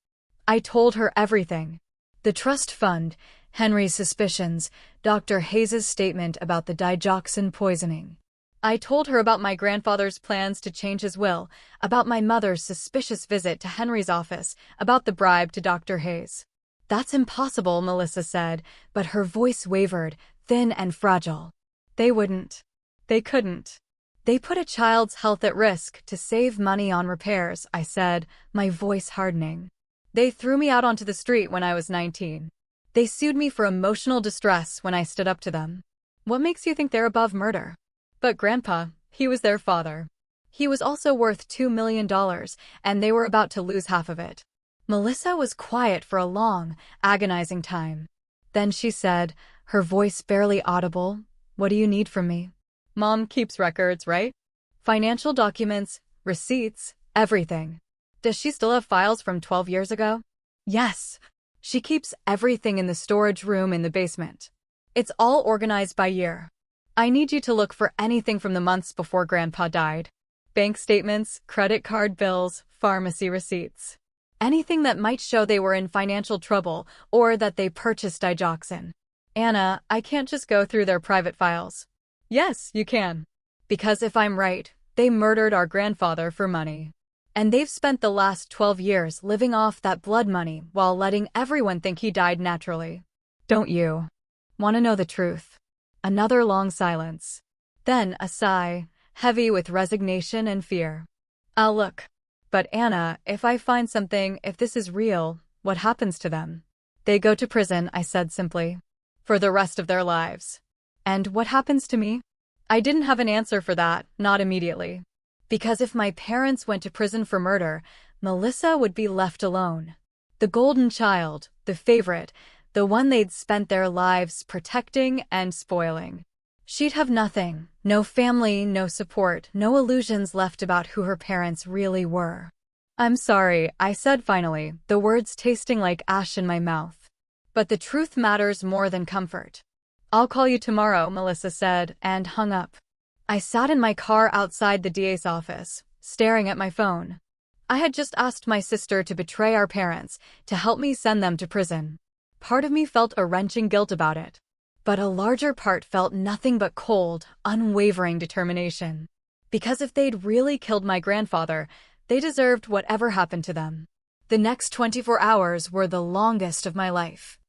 I told her everything. The trust fund, Henry's suspicions, Dr. Hayes's statement about the digoxin poisoning. I told her about my grandfather's plans to change his will, about my mother's suspicious visit to Henry's office, about the bribe to Dr. Hayes. That's impossible, Melissa said, but her voice wavered, thin and fragile. They wouldn't. They couldn't. They put a child's health at risk to save money on repairs, I said, my voice hardening. They threw me out onto the street when I was 19. They sued me for emotional distress when I stood up to them. What makes you think they're above murder? But Grandpa, he was their father. He was also worth $2 million, and they were about to lose half of it. Melissa was quiet for a long, agonizing time. Then she said, her voice barely audible, "What do you need from me?" Mom keeps records, right? Financial documents, receipts, everything. Does she still have files from 12 years ago? Yes. She keeps everything in the storage room in the basement. It's all organized by year. I need you to look for anything from the months before Grandpa died. Bank statements, credit card bills, pharmacy receipts. Anything that might show they were in financial trouble or that they purchased digoxin. Anna, I can't just go through their private files. Yes, you can. Because if I'm right, they murdered our grandfather for money. And they've spent the last 12 years living off that blood money while letting everyone think he died naturally. Don't you want to know the truth? Another long silence. Then a sigh, heavy with resignation and fear. I'll look. But Anna, if I find something, if this is real, what happens to them? They go to prison, I said simply. For the rest of their lives. And what happens to me? I didn't have an answer for that, not immediately. Because if my parents went to prison for murder, Melissa would be left alone. The golden child, the favorite, the one they'd spent their lives protecting and spoiling. She'd have nothing, no family, no support, no illusions left about who her parents really were. I'm sorry, I said finally, the words tasting like ash in my mouth. But the truth matters more than comfort. I'll call you tomorrow, Melissa said, and hung up. I sat in my car outside the DA's office, staring at my phone. I had just asked my sister to betray our parents, to help me send them to prison. Part of me felt a wrenching guilt about it. But a larger part felt nothing but cold, unwavering determination. Because if they'd really killed my grandfather, they deserved whatever happened to them. The next 24 hours were the longest of my life.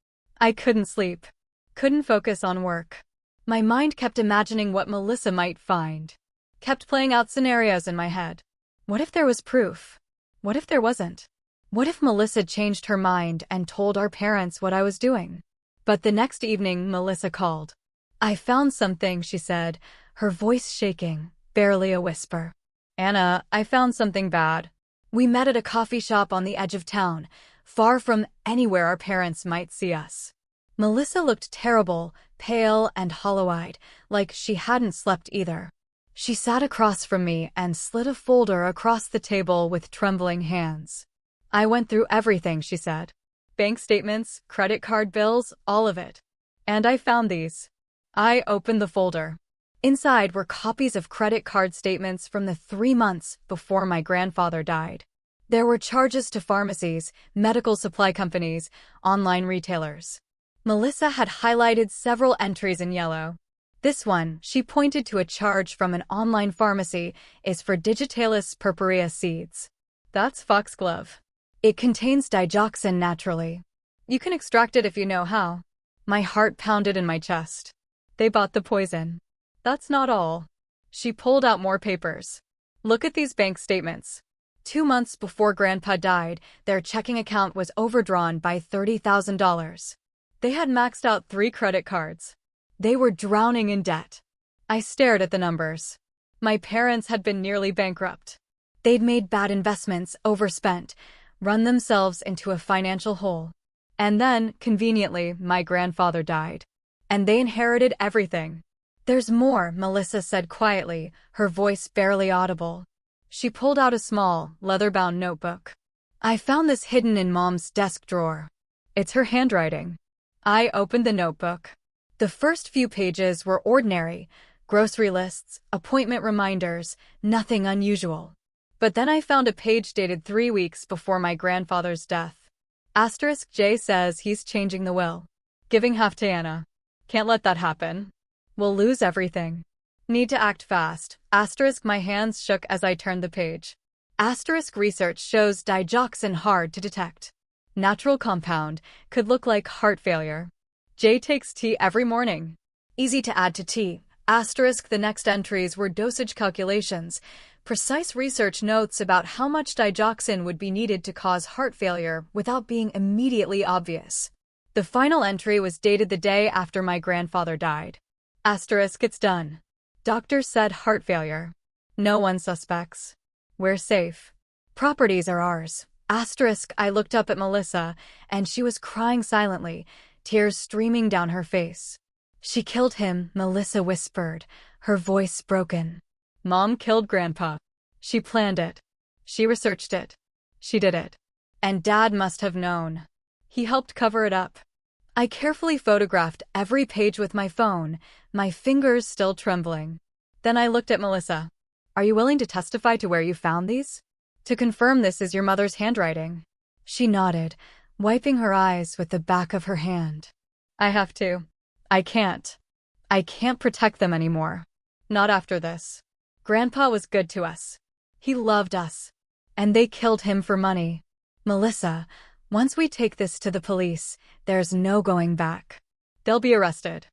I couldn't sleep. Couldn't focus on work. My mind kept imagining what Melissa might find. Kept playing out scenarios in my head. What if there was proof? What if there wasn't? What if Melissa changed her mind and told our parents what I was doing? But the next evening, Melissa called. I found something, she said, her voice shaking, barely a whisper. Anna, I found something bad. We met at a coffee shop on the edge of town, far from anywhere our parents might see us. Melissa looked terrible, pale and hollow-eyed, like she hadn't slept either. She sat across from me and slid a folder across the table with trembling hands. I went through everything, she said. Bank statements, credit card bills, all of it. And I found these. I opened the folder. Inside were copies of credit card statements from the 3 months before my grandfather died. There were charges to pharmacies, medical supply companies, online retailers. Melissa had highlighted several entries in yellow. This one, she pointed to a charge from an online pharmacy, is for Digitalis purpurea seeds. That's foxglove. It contains digoxin naturally. You can extract it if you know how. My heart pounded in my chest. They bought the poison. That's not all. She pulled out more papers. Look at these bank statements. 2 months before Grandpa died, their checking account was overdrawn by $30,000. They had maxed out 3 credit cards. They were drowning in debt. I stared at the numbers. My parents had been nearly bankrupt. They'd made bad investments, overspent, run themselves into a financial hole. And then, conveniently, my grandfather died. And they inherited everything. There's more, Melissa said quietly, her voice barely audible. She pulled out a small, leather-bound notebook. I found this hidden in Mom's desk drawer. It's her handwriting. I opened the notebook. The first few pages were ordinary, grocery lists, appointment reminders, nothing unusual. But then I found a page dated 3 weeks before my grandfather's death. Asterisk J says he's changing the will. Giving half to Anna. Can't let that happen. We'll lose everything. Need to act fast. Asterisk my hands shook as I turned the page. Asterisk research shows digoxin hard to detect. Natural compound, could look like heart failure. J takes tea every morning. Easy to add to tea. Asterisk the next entries were dosage calculations. Precise research notes about how much digoxin would be needed to cause heart failure without being immediately obvious. The final entry was dated the day after my grandfather died. Asterisk it's done. Doctor said heart failure. No one suspects. We're safe. Properties are ours. Asterisk I looked up at Melissa, and she was crying silently, tears streaming down her face. She killed him, Melissa whispered, her voice broken. Mom killed Grandpa. She planned it. She researched it. She did it. And Dad must have known. He helped cover it up. I carefully photographed every page with my phone, my fingers still trembling. Then I looked at Melissa. Are you willing to testify to where you found these? To confirm this is your mother's handwriting. She nodded, wiping her eyes with the back of her hand. I have to. I can't. I can't protect them anymore. Not after this. Grandpa was good to us. He loved us. And they killed him for money. Melissa, once we take this to the police, there's no going back. They'll be arrested.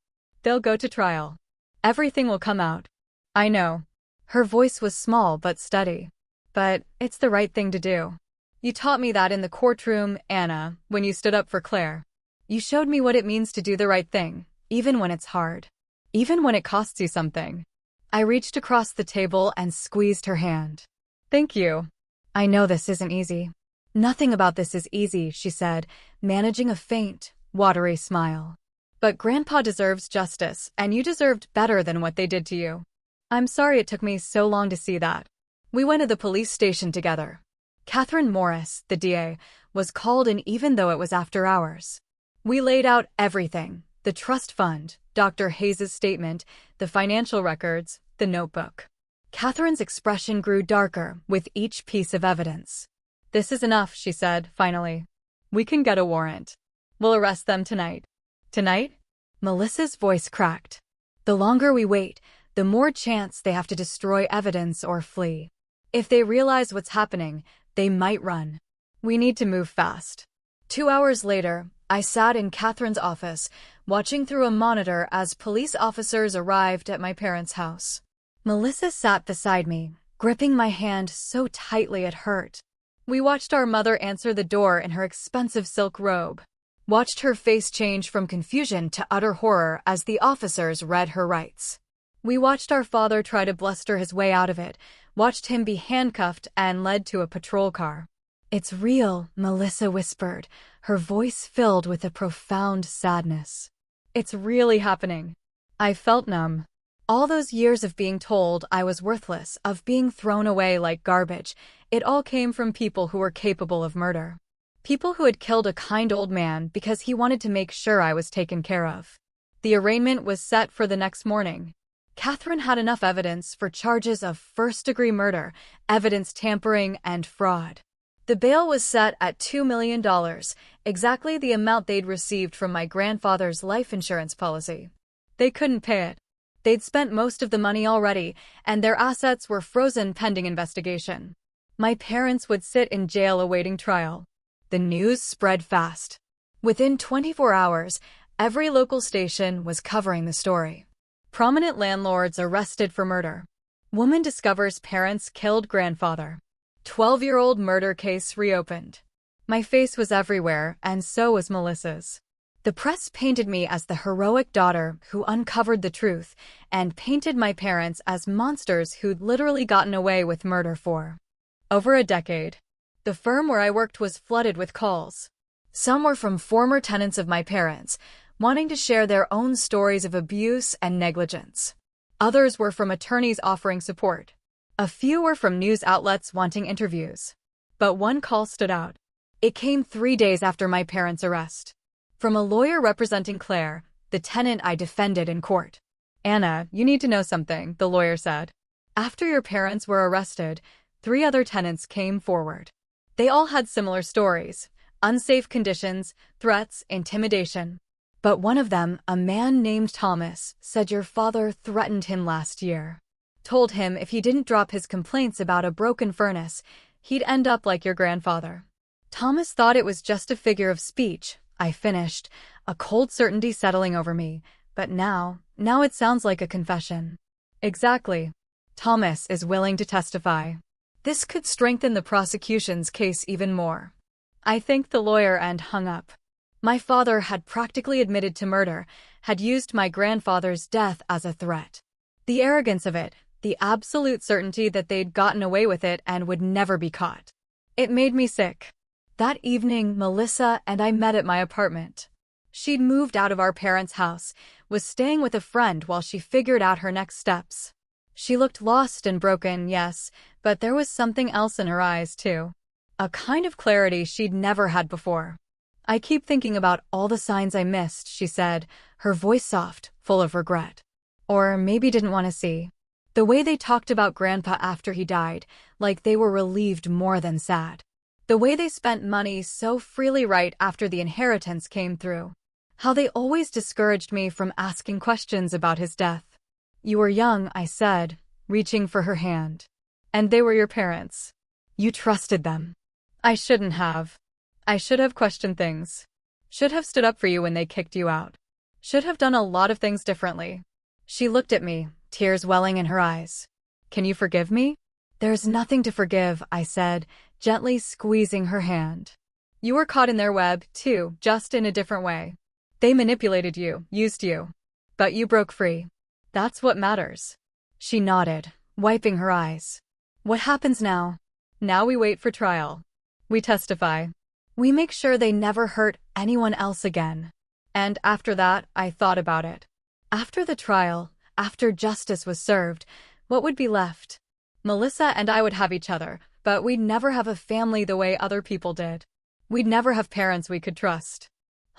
They'll go to trial. Everything will come out. I know. Her voice was small but steady. But it's the right thing to do. You taught me that in the courtroom, Anna, when you stood up for Claire. You showed me what it means to do the right thing, even when it's hard. Even when it costs you something. I reached across the table and squeezed her hand. Thank you. I know this isn't easy. Nothing about this is easy, she said, managing a faint, watery smile. But Grandpa deserves justice, and you deserved better than what they did to you. I'm sorry it took me so long to see that. We went to the police station together. Catherine Morris, the DA, was called in even though it was after hours. We laid out everything, the trust fund, Dr. Hayes' statement, the financial records, the notebook. Catherine's expression grew darker with each piece of evidence. This is enough, she said, finally. We can get a warrant. We'll arrest them tonight. Tonight? Melissa's voice cracked. The longer we wait, the more chance they have to destroy evidence or flee. If they realize what's happening, they might run. We need to move fast. 2 hours later, I sat in Catherine's office, watching through a monitor as police officers arrived at my parents' house. Melissa sat beside me, gripping my hand so tightly it hurt. We watched our mother answer the door in her expensive silk robe. Watched her face change from confusion to utter horror as the officers read her rights. We watched our father try to bluster his way out of it, watched him be handcuffed and led to a patrol car. It's real, Melissa whispered, her voice filled with a profound sadness. It's really happening. I felt numb. All those years of being told I was worthless, of being thrown away like garbage, it all came from people who were capable of murder. People who had killed a kind old man because he wanted to make sure I was taken care of. The arraignment was set for the next morning. Catherine had enough evidence for charges of first-degree murder, evidence tampering, and fraud. The bail was set at $2 million, exactly the amount they'd received from my grandfather's life insurance policy. They couldn't pay it. They'd spent most of the money already, and their assets were frozen pending investigation. My parents would sit in jail awaiting trial. The news spread fast. Within 24 hours, every local station was covering the story. Prominent landlords arrested for murder. Woman discovers parents killed grandfather. 12-year-old murder case reopened. My face was everywhere, and so was Melissa's. The press painted me as the heroic daughter who uncovered the truth, and painted my parents as monsters who'd literally gotten away with murder for over a decade. The firm where I worked was flooded with calls. Some were from former tenants of my parents, wanting to share their own stories of abuse and negligence. Others were from attorneys offering support. A few were from news outlets wanting interviews. But one call stood out. It came 3 days after my parents' arrest. From a lawyer representing Claire, the tenant I defended in court. "Anna, you need to know something," the lawyer said. "After your parents were arrested, 3 other tenants came forward. They all had similar stories: unsafe conditions, threats, intimidation. But one of them, a man named Thomas, said your father threatened him last year. Told him if he didn't drop his complaints about a broken furnace, he'd end up like your grandfather." Thomas thought it was just a figure of speech, I finished, a cold certainty settling over me. But now it sounds like a confession. Exactly. Thomas is willing to testify. This could strengthen the prosecution's case even more. I thanked the lawyer and hung up. My father had practically admitted to murder, had used my grandfather's death as a threat. The arrogance of it, the absolute certainty that they'd gotten away with it and would never be caught. It made me sick. That evening, Melissa and I met at my apartment. She'd moved out of our parents' house, was staying with a friend while she figured out her next steps. She looked lost and broken, yes, but there was something else in her eyes, too. A kind of clarity she'd never had before. "I keep thinking about all the signs I missed," she said, her voice soft, full of regret. Or maybe didn't want to see. The way they talked about Grandpa after he died, like they were relieved more than sad. The way they spent money so freely right after the inheritance came through. How they always discouraged me from asking questions about his death. "You were young," I said, reaching for her hand. "And they were your parents. You trusted them." "I shouldn't have. I should have questioned things. Should have stood up for you when they kicked you out. Should have done a lot of things differently." She looked at me, tears welling in her eyes. "Can you forgive me?" "There's nothing to forgive," I said, gently squeezing her hand. "You were caught in their web, too, just in a different way. They manipulated you, used you. But you broke free. That's what matters." She nodded, wiping her eyes. "What happens now?" "Now we wait for trial. We testify. We make sure they never hurt anyone else again." And after that, I thought about it. After the trial, after justice was served, what would be left? Melissa and I would have each other, but we'd never have a family the way other people did. We'd never have parents we could trust.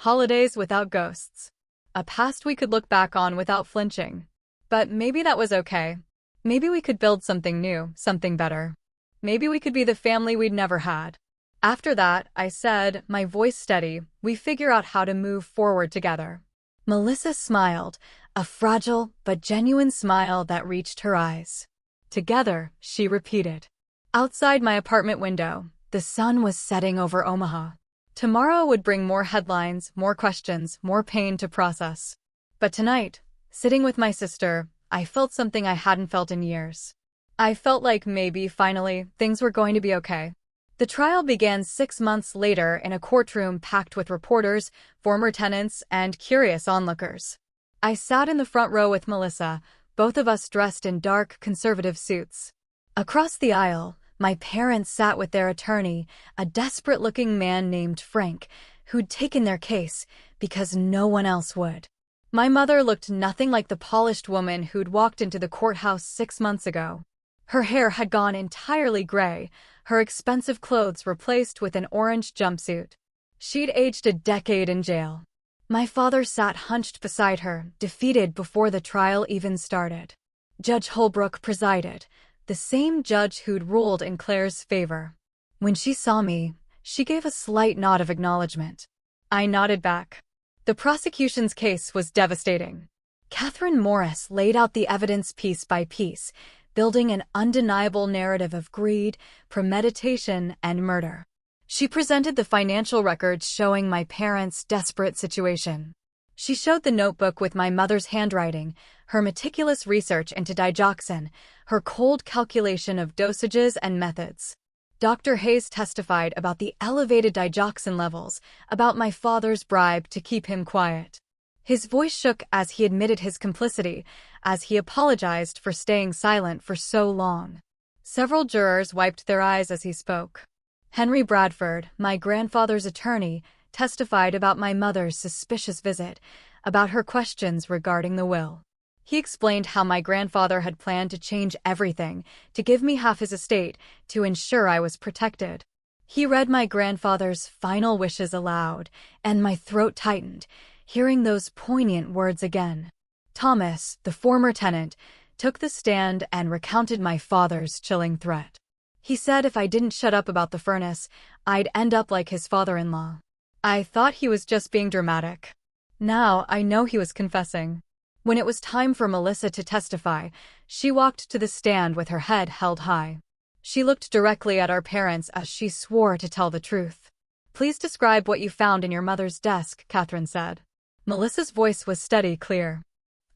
Holidays without ghosts. A past we could look back on without flinching. But maybe that was okay. Maybe we could build something new, something better. Maybe we could be the family we'd never had. After that, I said, my voice steady, we figure out how to move forward together. Melissa smiled, a fragile but genuine smile that reached her eyes. "Together," she repeated. Outside my apartment window, the sun was setting over Omaha. Tomorrow would bring more headlines, more questions, more pain to process. But tonight, sitting with my sister, I felt something I hadn't felt in years. I felt like maybe, finally, things were going to be okay. The trial began 6 months later in a courtroom packed with reporters, former tenants, and curious onlookers. I sat in the front row with Melissa, both of us dressed in dark, conservative suits. Across the aisle, my parents sat with their attorney, a desperate-looking man named Frank, who'd taken their case because no one else would. My mother looked nothing like the polished woman who'd walked into the courthouse 6 months ago. Her hair had gone entirely gray, her expensive clothes replaced with an orange jumpsuit. She'd aged a decade in jail. My father sat hunched beside her, defeated before the trial even started. Judge Holbrook presided, the same judge who'd ruled in Claire's favor. When she saw me, she gave a slight nod of acknowledgement. I nodded back. The prosecution's case was devastating. Catherine Morris laid out the evidence piece by piece, building an undeniable narrative of greed, premeditation, and murder. She presented the financial records showing my parents' desperate situation. She showed the notebook with my mother's handwriting, her meticulous research into digoxin, her cold calculation of dosages and methods. Dr. Hayes testified about the elevated digoxin levels, about my father's bribe to keep him quiet. His voice shook as he admitted his complicity, as he apologized for staying silent for so long. Several jurors wiped their eyes as he spoke. Henry Bradford, my grandfather's attorney, testified about my mother's suspicious visit, about her questions regarding the will. He explained how my grandfather had planned to change everything, to give me half his estate, to ensure I was protected. He read my grandfather's final wishes aloud, and my throat tightened, hearing those poignant words again. Thomas, the former tenant, took the stand and recounted my father's chilling threat. He said if I didn't shut up about the furnace, I'd end up like his father-in-law. I thought he was just being dramatic. Now I know he was confessing. When it was time for Melissa to testify, she walked to the stand with her head held high. She looked directly at our parents as she swore to tell the truth. "Please describe what you found in your mother's desk," Catherine said. Melissa's voice was steady, clear.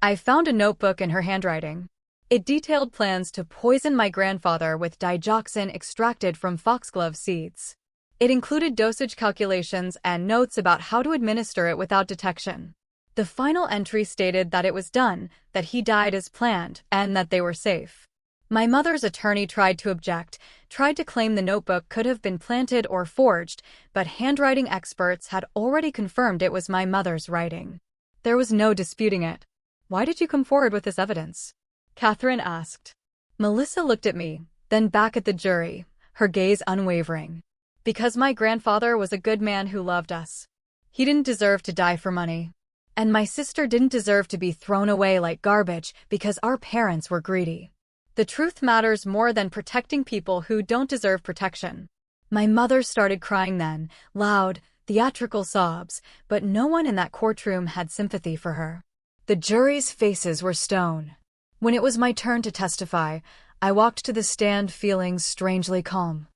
"I found a notebook in her handwriting. It detailed plans to poison my grandfather with digoxin extracted from foxglove seeds. It included dosage calculations and notes about how to administer it without detection. The final entry stated that it was done, that he died as planned, and that they were safe." My mother's attorney tried to object, tried to claim the notebook could have been planted or forged, but handwriting experts had already confirmed it was my mother's writing. There was no disputing it. "Why did you come forward with this evidence?" Catherine asked. Melissa looked at me, then back at the jury, her gaze unwavering. "Because my grandfather was a good man who loved us. He didn't deserve to die for money. And my sister didn't deserve to be thrown away like garbage because our parents were greedy. The truth matters more than protecting people who don't deserve protection." My mother started crying then, loud, theatrical sobs, but no one in that courtroom had sympathy for her. The jury's faces were stone. When it was my turn to testify, I walked to the stand feeling strangely calm.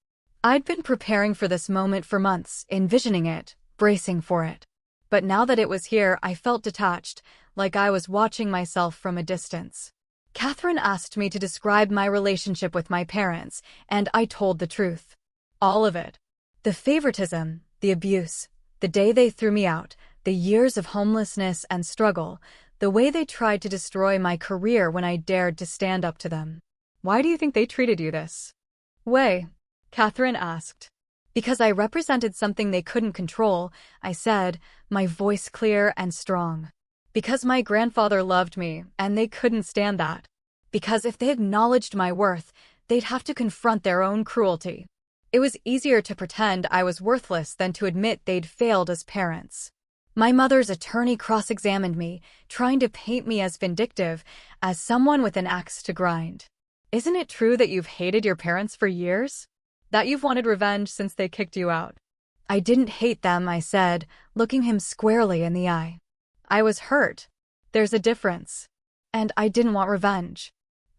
I'd been preparing for this moment for months, envisioning it, bracing for it. But now that it was here, I felt detached, like I was watching myself from a distance. Catherine asked me to describe my relationship with my parents, and I told the truth. All of it. The favoritism, the abuse, the day they threw me out, the years of homelessness and struggle, the way they tried to destroy my career when I dared to stand up to them. "Why do you think they treated you this way?" Catherine asked. "Because I represented something they couldn't control," I said, my voice clear and strong. "Because my grandfather loved me, and they couldn't stand that. Because if they acknowledged my worth, they'd have to confront their own cruelty. It was easier to pretend I was worthless than to admit they'd failed as parents." My mother's attorney cross-examined me, trying to paint me as vindictive, as someone with an axe to grind. "Isn't it true that you've hated your parents for years? That you've wanted revenge since they kicked you out?" "I didn't hate them," I said, looking him squarely in the eye. "I was hurt. There's a difference. And I didn't want revenge.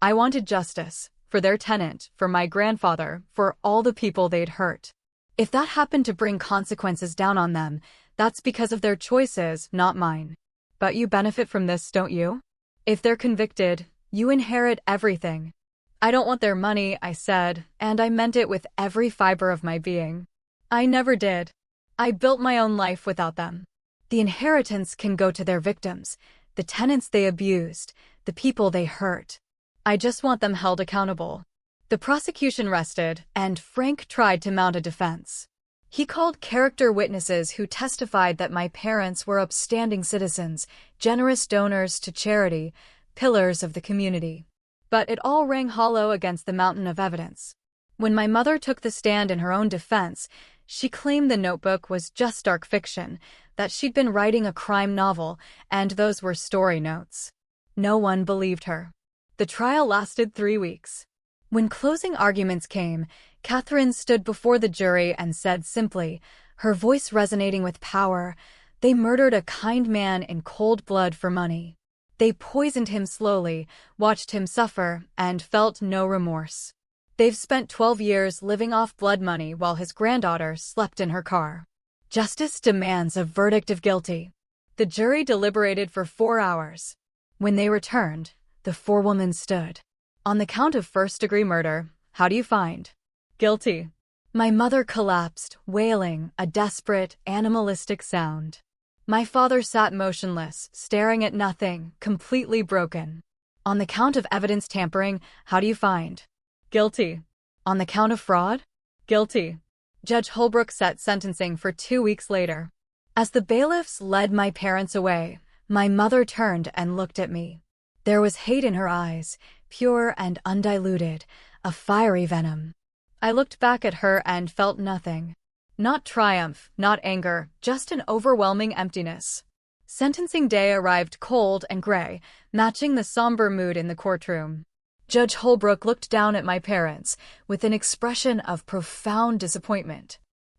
I wanted justice, for their tenant, for my grandfather, for all the people they'd hurt. If that happened to bring consequences down on them, that's because of their choices, not mine. But you benefit from this, don't you? If they're convicted, you inherit everything." "I don't want their money," I said, and I meant it with every fiber of my being. I never did. I built my own life without them. The inheritance can go to their victims, the tenants they abused, the people they hurt. I just want them held accountable." The prosecution rested, and Frank tried to mount a defense. He called character witnesses who testified that my parents were upstanding citizens, generous donors to charity, pillars of the community. But it all rang hollow against the mountain of evidence. When my mother took the stand in her own defense, she claimed the notebook was just dark fiction, that she'd been writing a crime novel, and those were story notes. No one believed her. The trial lasted 3 weeks. When closing arguments came, Catherine stood before the jury and said simply, her voice resonating with power, "They murdered a kind man in cold blood for money. They poisoned him slowly, watched him suffer, and felt no remorse. They've spent 12 years living off blood money while his granddaughter slept in her car. Justice demands a verdict of guilty." The jury deliberated for 4 hours. When they returned, the forewoman stood. "On the count of first-degree murder, how do you find?" "Guilty." My mother collapsed, wailing, a desperate, animalistic sound. My father sat motionless, staring at nothing, completely broken. "On the count of evidence tampering, how do you find?" "Guilty." "On the count of fraud?" "Guilty." Judge Holbrook set sentencing for 2 weeks later. As the bailiffs led my parents away, my mother turned and looked at me. There was hate in her eyes, pure and undiluted, a fiery venom. I looked back at her and felt nothing. Not triumph, not anger, just an overwhelming emptiness. Sentencing day arrived cold and gray, matching the somber mood in the courtroom. Judge Holbrook looked down at my parents with an expression of profound disappointment.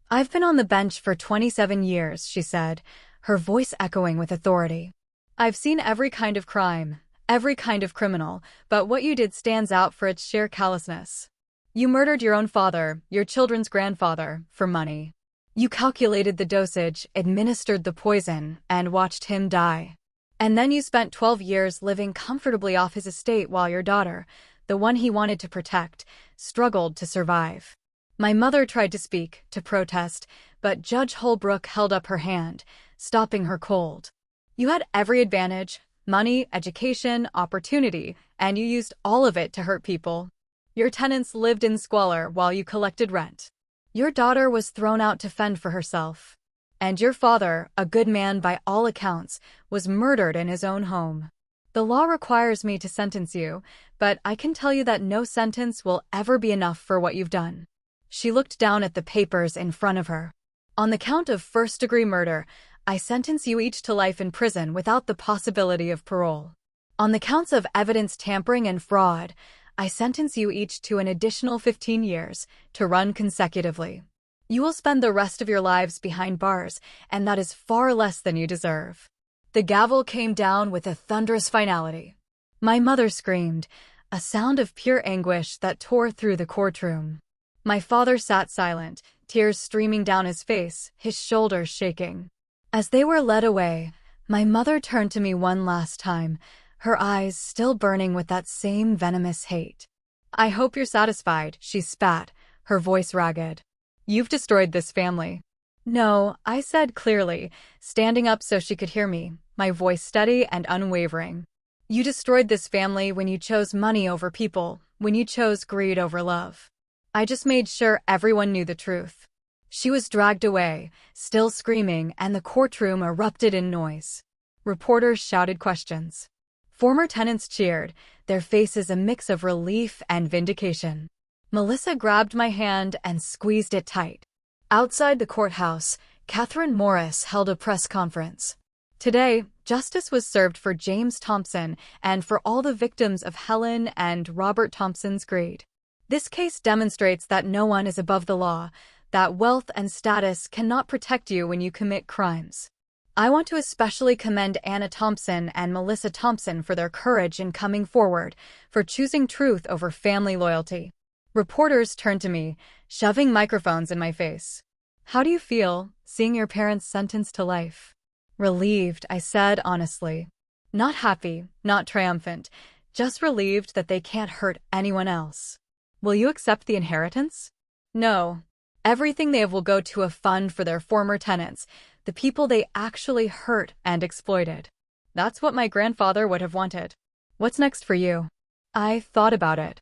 "I've been on the bench for 27 years, she said, her voice echoing with authority. "I've seen every kind of crime, every kind of criminal, but what you did stands out for its sheer callousness. You murdered your own father, your children's grandfather, for money. You calculated the dosage, administered the poison, and watched him die. And then you spent 12 years living comfortably off his estate while your daughter, the one he wanted to protect, struggled to survive." My mother tried to speak, to protest, but Judge Holbrook held up her hand, stopping her cold. "You had every advantage, money, education, opportunity, and you used all of it to hurt people. Your tenants lived in squalor while you collected rent. Your daughter was thrown out to fend for herself. And your father, a good man by all accounts, was murdered in his own home. The law requires me to sentence you, but I can tell you that no sentence will ever be enough for what you've done." She looked down at the papers in front of her. "On the count of first-degree murder, I sentence you each to life in prison without the possibility of parole. On the counts of evidence tampering and fraud, I sentence you each to an additional 15 years, to run consecutively. You will spend the rest of your lives behind bars, and that is far less than you deserve." The gavel came down with a thunderous finality. My mother screamed, a sound of pure anguish that tore through the courtroom. My father sat silent, tears streaming down his face, his shoulders shaking. As they were led away, my mother turned to me one last time, her eyes still burning with that same venomous hate. "I hope you're satisfied," she spat, her voice ragged. "You've destroyed this family." "No," I said clearly, standing up so she could hear me, my voice steady and unwavering. "You destroyed this family when you chose money over people, when you chose greed over love. I just made sure everyone knew the truth." She was dragged away, still screaming, and the courtroom erupted in noise. Reporters shouted questions. Former tenants cheered, their faces a mix of relief and vindication. Melissa grabbed my hand and squeezed it tight. Outside the courthouse, Catherine Morris held a press conference. Today, justice was served for James Thompson and for all the victims of Helen and Robert Thompson's greed. This case demonstrates that no one is above the law, that wealth and status cannot protect you when you commit crimes. I want to especially commend Anna Thompson and Melissa Thompson for their courage in coming forward, for choosing truth over family loyalty. Reporters turned to me, shoving microphones in my face. "How do you feel, seeing your parents sentenced to life?" "Relieved," I said honestly. "Not happy, not triumphant, just relieved that they can't hurt anyone else." "Will you accept the inheritance?" "No. Everything they have will go to a fund for their former tenants, the people they actually hurt and exploited. That's what my grandfather would have wanted." "What's next for you?" I thought about it.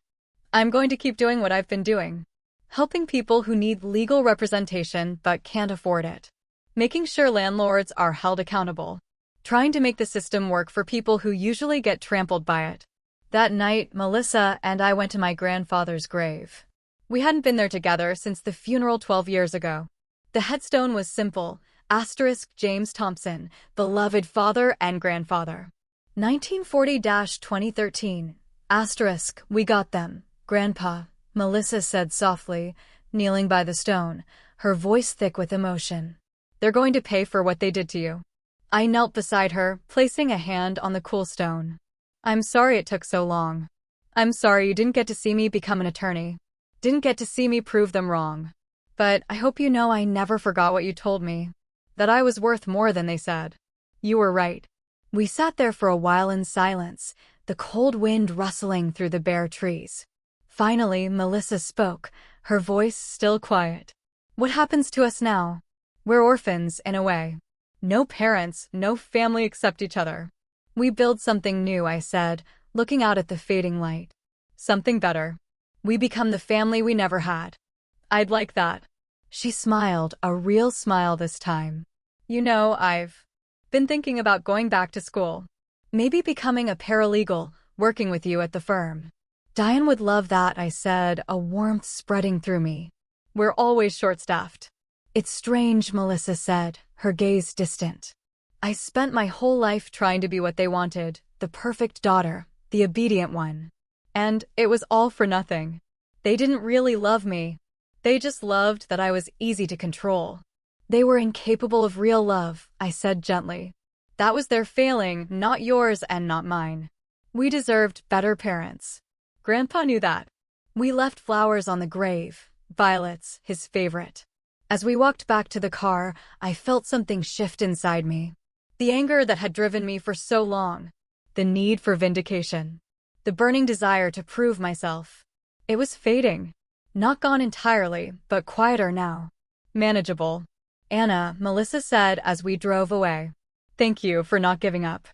"I'm going to keep doing what I've been doing. Helping people who need legal representation but can't afford it. Making sure landlords are held accountable. Trying to make the system work for people who usually get trampled by it." That night, Melissa and I went to my grandfather's grave. We hadn't been there together since the funeral 12 years ago. The headstone was simple, * James Thompson, beloved father and grandfather. 1940-2013, * we got them, Grandpa, Melissa said softly, kneeling by the stone, her voice thick with emotion. "They're going to pay for what they did to you." I knelt beside her, placing a hand on the cool stone. "I'm sorry it took so long. I'm sorry you didn't get to see me become an attorney. Didn't get to see me prove them wrong. But I hope you know I never forgot what you told me. That I was worth more than they said. You were right." We sat there for a while in silence, the cold wind rustling through the bare trees. Finally, Melissa spoke, her voice still quiet. "What happens to us now? We're orphans, in a way. No parents, no family except each other. We build something new," I said, looking out at the fading light. "Something better. We become the family we never had. I'd like that." She smiled, a real smile this time. "You know, I've been thinking about going back to school. Maybe becoming a paralegal, working with you at the firm. Diane would love that, I said, a warmth spreading through me. We're always short-staffed. It's strange, Melissa said, her gaze distant. I spent my whole life trying to be what they wanted, the perfect daughter, the obedient one. And it was all for nothing. They didn't really love me. They just loved that I was easy to control. They were incapable of real love, I said gently. That was their failing, not yours and not mine. We deserved better parents. Grandpa knew that. We left flowers on the grave, violets, his favorite. As we walked back to the car, I felt something shift inside me. The anger that had driven me for so long. The need for vindication. The burning desire to prove myself. It was fading. Not gone entirely, but quieter now. Manageable. Anna, Melissa said as we drove away. Thank you for not giving up.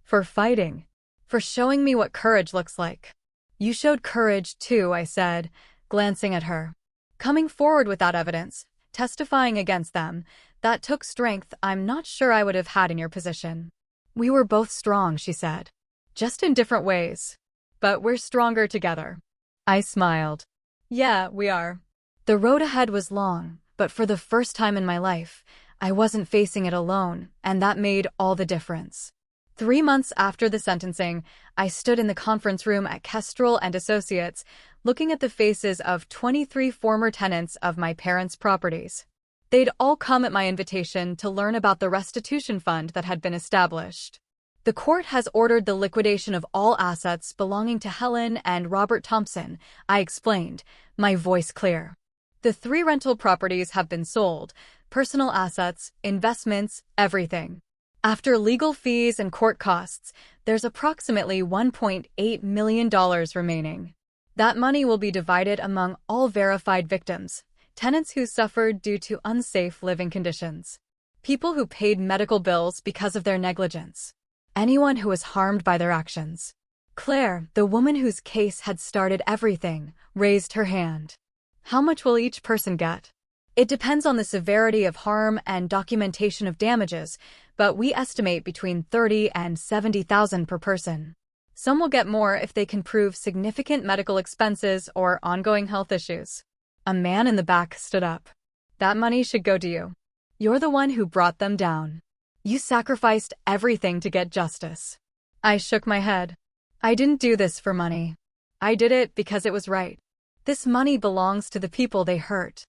For fighting. For showing me what courage looks like. You showed courage too, I said, glancing at her. Coming forward with that evidence, testifying against them, that took strength I'm not sure I would have had in your position. We were both strong, she said. Just in different ways. But we're stronger together. I smiled. Yeah, we are. The road ahead was long, but for the first time in my life, I wasn't facing it alone, and that made all the difference. 3 months after the sentencing, I stood in the conference room at Kestrel and Associates, looking at the faces of 23 former tenants of my parents' properties. They'd all come at my invitation to learn about the restitution fund that had been established. The court has ordered the liquidation of all assets belonging to Helen and Robert Thompson, I explained, my voice clear. The 3 rental properties have been sold, personal assets, investments, everything. After legal fees and court costs, there's approximately $1.8 million remaining. That money will be divided among all verified victims, tenants who suffered due to unsafe living conditions, people who paid medical bills because of their negligence, anyone who was harmed by their actions. Claire, the woman whose case had started everything, raised her hand. How much will each person get? It depends on the severity of harm and documentation of damages, but we estimate between $30,000 and $70,000 per person. Some will get more if they can prove significant medical expenses or ongoing health issues. A man in the back stood up. That money should go to you. You're the one who brought them down. You sacrificed everything to get justice. I shook my head. I didn't do this for money. I did it because it was right. This money belongs to the people they hurt.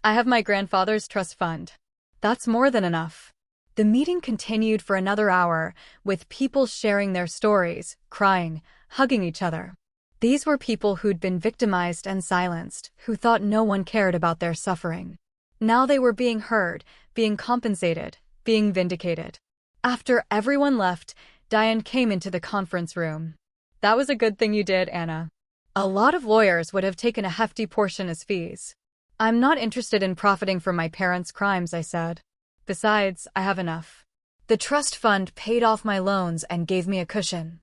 I have my grandfather's trust fund. That's more than enough. The meeting continued for another hour, with people sharing their stories, crying, hugging each other. These were people who'd been victimized and silenced, who thought no one cared about their suffering. Now they were being heard, being compensated, being vindicated. After everyone left, Diane came into the conference room. That was a good thing you did, Anna. A lot of lawyers would have taken a hefty portion as fees. I'm not interested in profiting from my parents' crimes, I said. Besides, I have enough. The trust fund paid off my loans and gave me a cushion.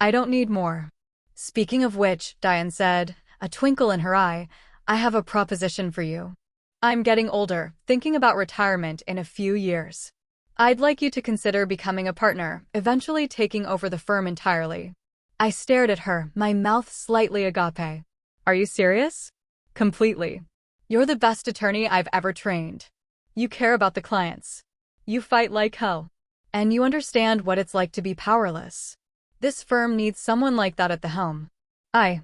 I don't need more. Speaking of which, Diane said, a twinkle in her eye, I have a proposition for you. I'm getting older, thinking about retirement in a few years. I'd like you to consider becoming a partner, eventually taking over the firm entirely. I stared at her, my mouth slightly agape. Are you serious? Completely. You're the best attorney I've ever trained. You care about the clients. You fight like hell. And you understand what it's like to be powerless. This firm needs someone like that at the helm. I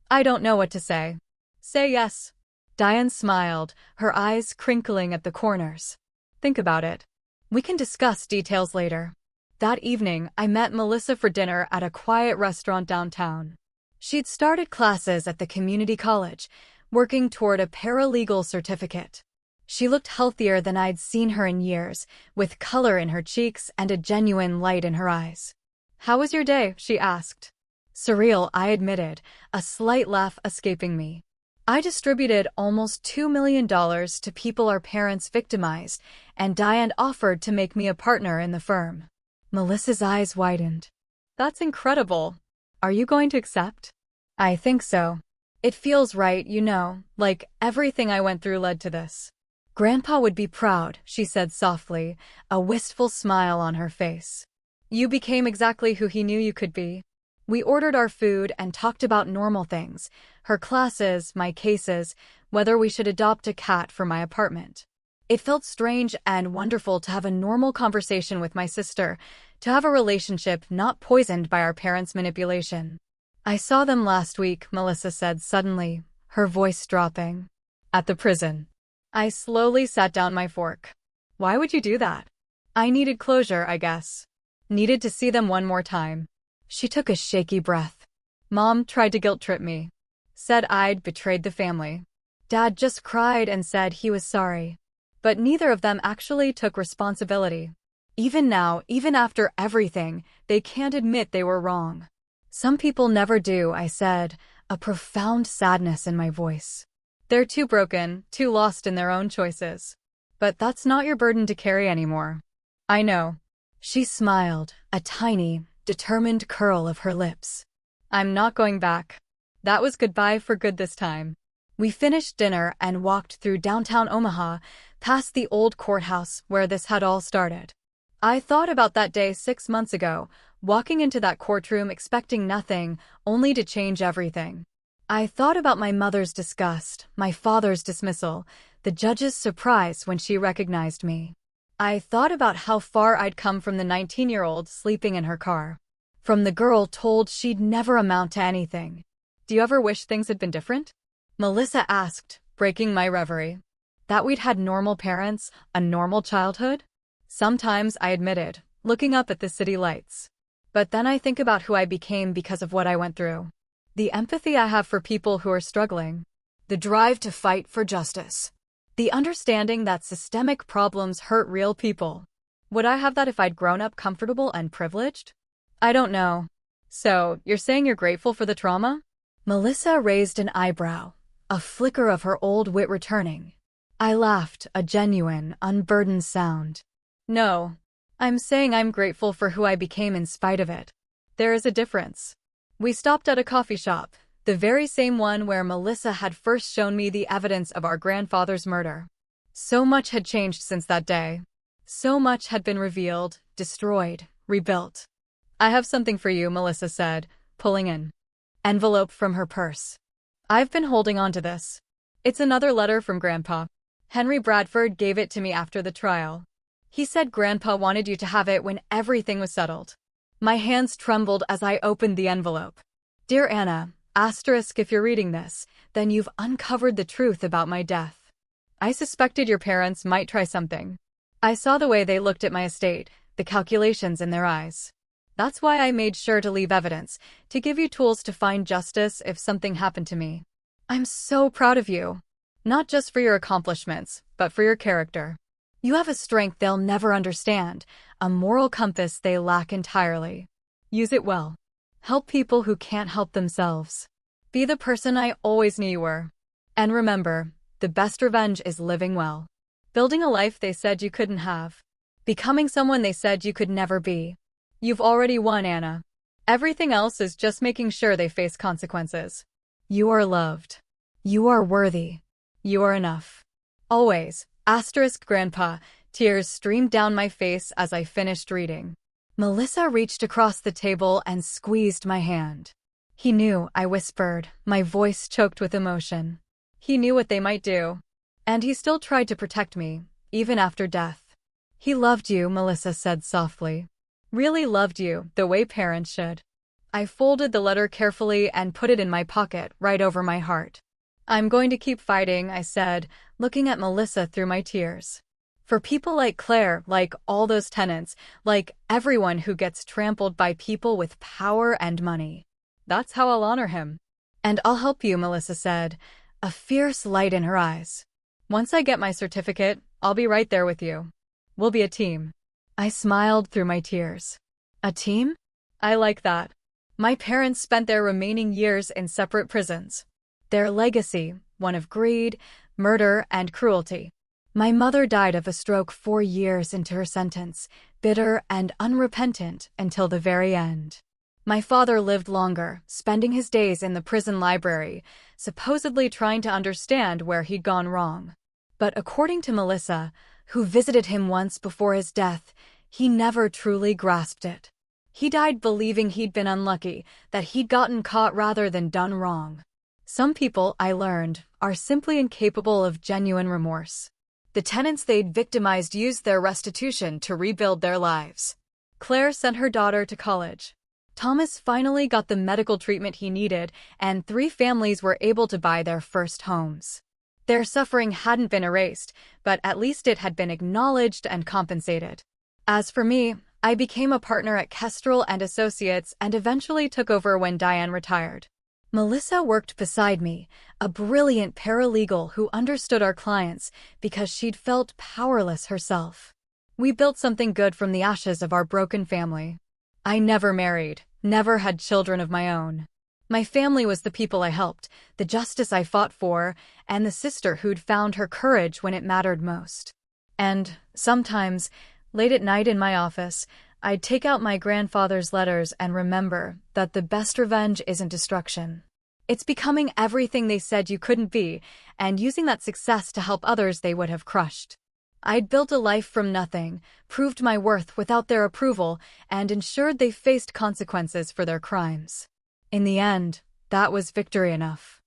don't know what to say. Say yes. Diane smiled, her eyes crinkling at the corners. Think about it. We can discuss details later. That evening, I met Melissa for dinner at a quiet restaurant downtown. She'd started classes at the community college, working toward a paralegal certificate. She looked healthier than I'd seen her in years, with color in her cheeks and a genuine light in her eyes. How was your day? She asked. Surreal, I admitted, a slight laugh escaping me. I distributed almost $2 million to people our parents victimized, and Diane offered to make me a partner in the firm. Melissa's eyes widened. That's incredible. Are you going to accept? I think so. It feels right, you know, like everything I went through led to this. Grandpa would be proud, she said softly, a wistful smile on her face. You became exactly who he knew you could be. We ordered our food and talked about normal things, her classes, my cases, whether we should adopt a cat for my apartment. It felt strange and wonderful to have a normal conversation with my sister, to have a relationship not poisoned by our parents' manipulation. I saw them last week, Melissa said suddenly, her voice dropping. At the prison. I slowly sat down my fork. Why would you do that? I needed closure, I guess. Needed to see them one more time. She took a shaky breath. Mom tried to guilt-trip me. Said I'd betrayed the family. Dad just cried and said he was sorry. But neither of them actually took responsibility. Even now, even after everything, they can't admit they were wrong. Some people never do, I said, a profound sadness in my voice. They're too broken, too lost in their own choices. But that's not your burden to carry anymore. I know. She smiled, a tiny, determined curl of her lips. I'm not going back. That was goodbye for good this time. We finished dinner and walked through downtown Omaha, past the old courthouse where this had all started. I thought about that day 6 months ago, walking into that courtroom expecting nothing, only to change everything. I thought about my mother's disgust, my father's dismissal, the judge's surprise when she recognized me. I thought about how far I'd come from the 19-year-old sleeping in her car. From the girl told she'd never amount to anything. Do you ever wish things had been different? Melissa asked, breaking my reverie. That we'd had normal parents, a normal childhood? Sometimes, I admitted, looking up at the city lights. But then I think about who I became because of what I went through. The empathy I have for people who are struggling. The drive to fight for justice. The understanding that systemic problems hurt real people. Would I have that if I'd grown up comfortable and privileged? I don't know. So, you're saying you're grateful for the trauma? Melissa raised an eyebrow, a flicker of her old wit returning. I laughed, a genuine, unburdened sound. No. I'm saying I'm grateful for who I became in spite of it. There is a difference. We stopped at a coffee shop, the very same one where Melissa had first shown me the evidence of our grandfather's murder. So much had changed since that day. So much had been revealed, destroyed, rebuilt. I have something for you, Melissa said, pulling an envelope from her purse. I've been holding on to this. It's another letter from Grandpa. Henry Bradford gave it to me after the trial. He said Grandpa wanted you to have it when everything was settled. My hands trembled as I opened the envelope. Dear Anna, asterisk if you're reading this, then you've uncovered the truth about my death. I suspected your parents might try something. I saw the way they looked at my estate, the calculations in their eyes. That's why I made sure to leave evidence, to give you tools to find justice if something happened to me. I'm so proud of you. Not just for your accomplishments, but for your character. You have a strength they'll never understand, a moral compass they lack entirely. Use it well. Help people who can't help themselves. Be the person I always knew you were. And remember, the best revenge is living well. Building a life they said you couldn't have. Becoming someone they said you could never be. You've already won, Anna. Everything else is just making sure they face consequences. You are loved. You are worthy. You are enough. Always. Asterisk Grandpa. Tears streamed down my face as I finished reading. Melissa reached across the table and squeezed my hand. He knew, I whispered, my voice choked with emotion. He knew what they might do. And he still tried to protect me, even after death. He loved you, Melissa said softly. Really loved you, the way parents should. I folded the letter carefully and put it in my pocket, right over my heart. I'm going to keep fighting, I said, looking at Melissa through my tears. For people like Claire, like all those tenants, like everyone who gets trampled by people with power and money. That's how I'll honor him. And I'll help you, Melissa said, a fierce light in her eyes. Once I get my certificate, I'll be right there with you. We'll be a team. I smiled through my tears. A team? I like that. My parents spent their remaining years in separate prisons. Their legacy, one of greed, murder, and cruelty. My mother died of a stroke 4 years into her sentence, bitter and unrepentant until the very end. My father lived longer, spending his days in the prison library, supposedly trying to understand where he'd gone wrong. But according to Melissa, who visited him once before his death, he never truly grasped it. He died believing he'd been unlucky, that he'd gotten caught rather than done wrong. Some people, I learned, are simply incapable of genuine remorse. The tenants they'd victimized used their restitution to rebuild their lives. Claire sent her daughter to college. Thomas finally got the medical treatment he needed, and 3 families were able to buy their first homes. Their suffering hadn't been erased, but at least it had been acknowledged and compensated. As for me, I became a partner at Kestrel and Associates and eventually took over when Diane retired. Melissa worked beside me, a brilliant paralegal who understood our clients because she'd felt powerless herself. We built something good from the ashes of our broken family. I never married, never had children of my own. My family was the people I helped, the justice I fought for, and the sister who'd found her courage when it mattered most. And, sometimes, late at night in my office, I'd take out my grandfather's letters and remember that the best revenge isn't destruction. It's becoming everything they said you couldn't be, and using that success to help others they would have crushed. I'd built a life from nothing, proved my worth without their approval, and ensured they faced consequences for their crimes. In the end, that was victory enough.